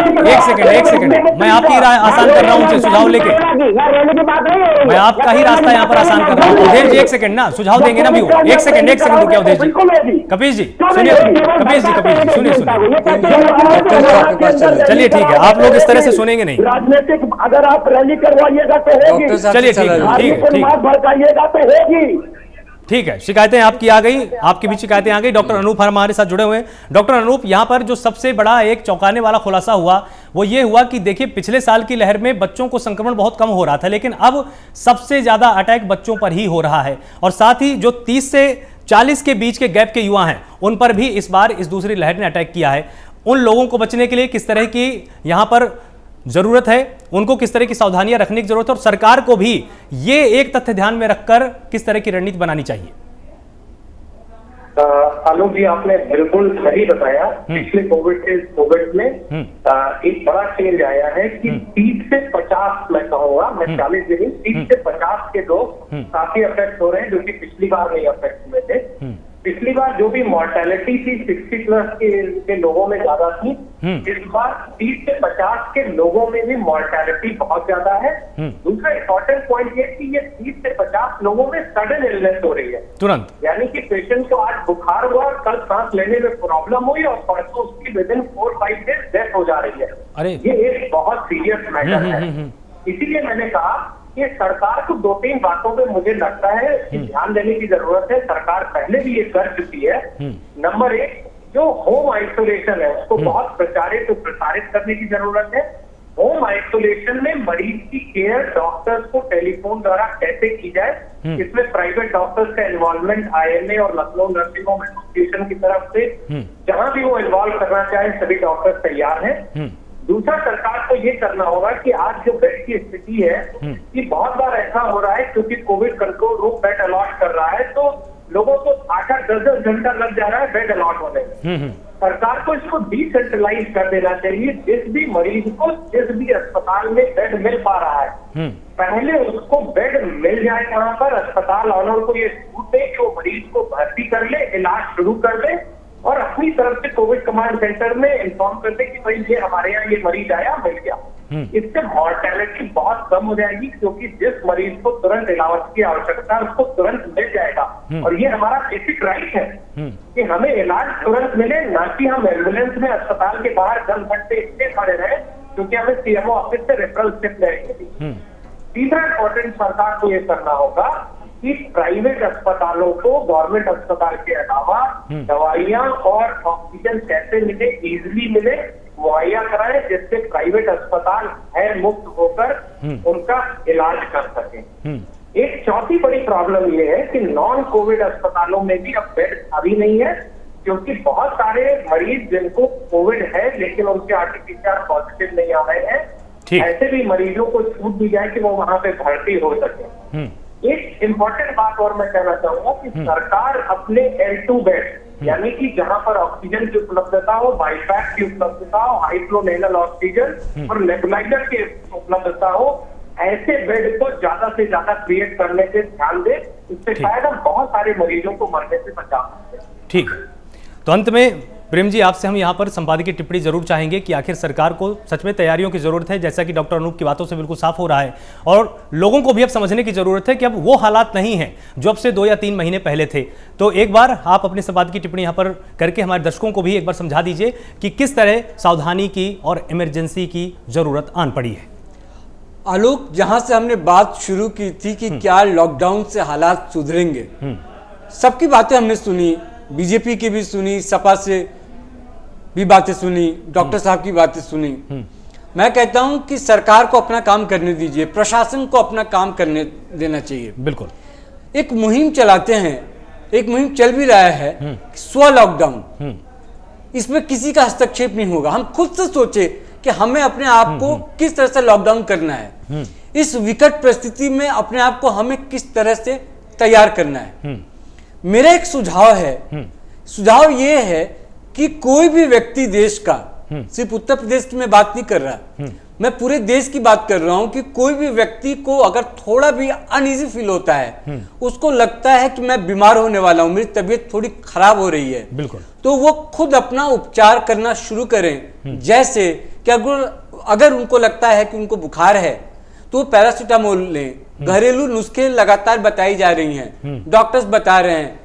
मैं आपकी राय आसान कर रहा हूँ उनसे सुझाव लेके, मैं आपका ही रास्ता यहाँ पर आसान कर रहा हूँ। अवधेश जी एक सेकंड ना, सुझाव देंगे ना भी वो, एक सेकंड रुकिए अवधेश जी। कपिल जी सुनिए, कपिल जी सुनिए, चलिए ठीक है, आप लोग इस तरह से सुनेंगे नहीं। राजनीतिक अगर आप रैली करवाइएगा तो होगी, चलिए ठीक है, भड़काइएगा तो होगी। ठीक है, शिकायतें आपकी आ गई, आपकी भी शिकायतें आ गई। डॉक्टर अनूप हमारे साथ जुड़े हुए हैं। डॉक्टर अनूप, यहां पर जो सबसे बड़ा एक चौंकाने वाला खुलासा हुआ वो ये हुआ कि देखिए, पिछले साल की लहर में बच्चों को संक्रमण बहुत कम हो रहा था, लेकिन अब सबसे ज्यादा अटैक बच्चों पर ही हो रहा है, और साथ ही जो 30 से 40 के बीच के गैप के युवा हैं उन पर भी इस बार इस दूसरी लहर ने अटैक किया है। उन लोगों को बचने के लिए किस तरह की यहां पर जरूरत है, उनको किस तरह की सावधानियां रखने की जरूरत है, और सरकार को भी ये एक तथ्य ध्यान में रखकर किस तरह की रणनीति बनानी चाहिए? आलोक जी, आपने बिल्कुल सही बताया। पिछले कोविड में एक बड़ा चेंज आया है कि 30 से 50, मैं कहूँगा, मैं 40 दिन, 30 से 50 के लोग काफी अफेक्ट हो रहे हैं, जो कि पिछली बार नहीं अफेक्ट हुए थे। पिछली बार जो भी मॉर्टेलिटी थी 60 प्लस के लोगों में ज्यादा थी, इस बार 30 से 50 के लोगों में भी मॉर्टेलिटी बहुत ज्यादा है। दूसरा इंपॉर्टेंट पॉइंट ये कि ये 30 से 50 लोगों में सडन इलनेस हो रही है तुरंत, यानी कि पेशेंट को आज बुखार हुआ, कल सांस लेने में प्रॉब्लम हुई और परसों उसकी विदिन 4-5 डेज डेथ हो जा रही है। अरे ये एक बहुत सीरियस मैटर है। इसीलिए मैंने कहा कि सरकार को 2-3 बातों पे मुझे लगता है कि ध्यान देने की जरूरत है। सरकार पहले भी ये कर चुकी है। नंबर 1, जो होम आइसोलेशन है उसको बहुत प्रचारित और प्रसारित करने की जरूरत है। होम आइसोलेशन में मरीज की केयर डॉक्टर्स को टेलीफोन द्वारा कैसे की जाए, इसमें प्राइवेट डॉक्टर्स का इन्वॉल्वमेंट IMA और लखनऊ नर्सिंग होम एसोसिएशन की तरफ से जहां भी वो इन्वॉल्व करना चाहे सभी डॉक्टर्स तैयार हैं। दूसरा, सरकार को ये करना होगा कि आज जो बेड की स्थिति है कि बहुत बार ऐसा हो रहा है क्योंकि Covid control room bed allot कर रहा है, तो लोगों को 8-10 घंटा लग जा रहा है बेड अलॉट होने में। सरकार को इस को डिसेंट्रलाइज कर देना चाहिए। जिस भी मरीज को जिस भी अस्पताल में बेड मिल पा रहा है, पहले उसको बेड मिल जाए वहां पर, अस्पताल ऑनर को ये छूट दे कि वो मरीज को भर्ती कर ले, इलाज शुरू कर ले और अपनी तरफ से कोविड कमांड सेंटर में इन्फॉर्म कर दे कि भाई ये हमारे यहाँ ये मरीज आया, मिल गया। इससे मॉर्टेलिटी बहुत कम हो जाएगी, क्योंकि जिस मरीज को तुरंत इलाज की आवश्यकता है उसको तुरंत मिल जाएगा। और ये हमारा बेसिक राइट है कि हमें इलाज तुरंत मिले, ना कि हम एम्बुलेंस में अस्पताल के बाहर 10 घंटे इसलिए खड़े रहे क्योंकि हमें सीएमओ ऑफिस से रेफरल स्लिप लेंगे। तीसरा इंपॉर्टेंट सरकार को ये करना होगा कि प्राइवेट अस्पतालों को गवर्नमेंट अस्पताल के अलावा दवाइयां और ऑक्सीजन कैसे मिले, इजिली मिले, मुहैया कराए, जिससे प्राइवेट अस्पताल है मुक्त होकर उनका इलाज कर सके। एक चौथी बड़ी प्रॉब्लम ये है कि नॉन कोविड अस्पतालों में भी अब बेड अभी नहीं है, क्योंकि बहुत सारे मरीज जिनको कोविड है लेकिन उनके आरटीपीसीआर पॉजिटिव नहीं आ रहे हैं, ऐसे भी मरीजों को छूट दी जाए कि वो वहां पे भर्ती हो सके। एक इम्पोर्टेंट बात और मैं कहना चाहूंगा कि सरकार अपने L2 बेड, यानी कि जहां पर ऑक्सीजन की उपलब्धता हो, बाईपैक की उपलब्धता हो, हाई फ्लो नेजल ऑक्सीजन और नेबुलाइजर की उपलब्धता हो, ऐसे बेड को ज्यादा से ज्यादा क्रिएट करने पे ध्यान दे। इससे शायद हम बहुत सारे मरीजों को मरने से बचा सकते हैं। ठीक, तो अंत में प्रेम जी आपसे हम यहाँ पर संपादकीय टिप्पणी जरूर चाहेंगे कि आखिर सरकार को सच में तैयारियों की जरूरत है, जैसा कि डॉक्टर अनूप की बातों से बिल्कुल साफ हो रहा है, और लोगों को भी अब समझने की जरूरत है कि अब वो हालात नहीं हैं जो अब से 2 या 3 महीने पहले थे। तो एक बार आप अपने संपादकीय टिप्पणी यहाँ पर करके हमारे दर्शकों को भी एक बार समझा दीजिए कि किस तरह सावधानी की और इमरजेंसी की जरूरत आन पड़ी है। आलोक, जहां से हमने बात शुरू की थी कि क्या लॉकडाउन से हालात सुधरेंगे, सबकी बातें हमने सुनी, बीजेपी की भी सुनी, सपा से भी बातें सुनी, डॉक्टर साहब की बातें सुनी। मैं कहता हूं कि सरकार को अपना काम करने दीजिए, प्रशासन को अपना काम करने देना चाहिए। बिल्कुल, एक मुहिम चलाते हैं, एक मुहिम चल भी रहा है, स्व लॉकडाउन। इसमें किसी का हस्तक्षेप नहीं होगा। हम खुद से सोचे कि हमें अपने आप को किस तरह से लॉकडाउन करना है, इस विकट परिस्थिति में अपने आप को हमें किस तरह से तैयार करना है। मेरा एक सुझाव है, सुझाव ये है कि कोई भी व्यक्ति देश का, सिर्फ उत्तर प्रदेश की मैं बात नहीं कर रहा, मैं पूरे देश की बात कर रहा हूं कि कोई भी व्यक्ति को अगर थोड़ा भी अनईजी फील होता है, उसको लगता है कि मैं बीमार होने वाला हूं, मेरी तबीयत थोड़ी खराब हो रही है, बिल्कुल, तो वो खुद अपना उपचार करना शुरू करें। जैसे कि अगर उनको लगता है कि उनको बुखार है तो पैरासीटामोल लें। घरेलू नुस्खे लगातार बताई जा रही हैं, डॉक्टर्स बता रहे हैं,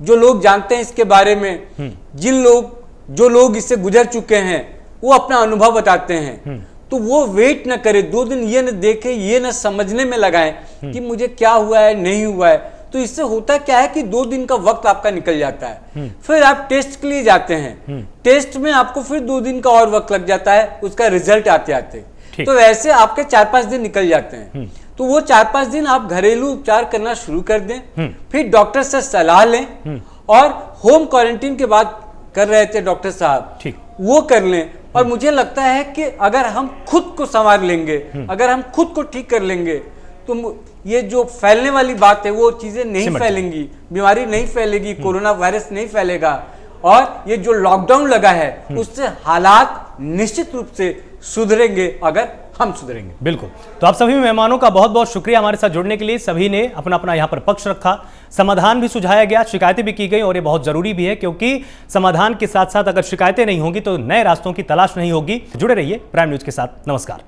जो लोग जानते हैं इसके बारे में, जो लोग इससे गुजर चुके हैं वो अपना अनुभव बताते हैं। तो वो वेट न करे, 2 दिन ये न देखे, ये न समझने में लगाएं कि मुझे क्या हुआ है नहीं हुआ है। तो इससे होता क्या है कि 2 दिन का वक्त आपका निकल जाता है, फिर आप टेस्ट के लिए जाते हैं, टेस्ट में आपको फिर 2 दिन का और वक्त लग जाता है उसका रिजल्ट आते आते। तो वैसे आपके 4-5 दिन निकल जाते हैं। तो वो 4-5 दिन आप घरेलू उपचार करना शुरू कर दें, फिर डॉक्टर से सलाह लें, और होम क्वारंटीन की बात कर रहे थे डॉक्टर साहब, वो कर लें। और मुझे लगता है कि अगर हम खुद को संवार लेंगे, अगर हम खुद को ठीक कर लेंगे, तो ये जो फैलने वाली बात है वो चीजें नहीं फैलेंगी, बीमारी नहीं फैलेगी, कोरोना वायरस नहीं फैलेगा, और ये जो लॉकडाउन लगा है उससे हालात निश्चित रूप से सुधरेंगे अगर हम सुधरेंगे। बिल्कुल। तो आप सभी मेहमानों का बहुत बहुत शुक्रिया हमारे साथ जुड़ने के लिए। सभी ने अपना अपना यहाँ पर पक्ष रखा, समाधान भी सुझाया गया, शिकायतें भी की गई, और ये बहुत जरूरी भी है, क्योंकि समाधान के साथ साथ अगर शिकायतें नहीं होंगी तो नए रास्तों की तलाश नहीं होगी। जुड़े रहिए प्राइम न्यूज के साथ। नमस्कार।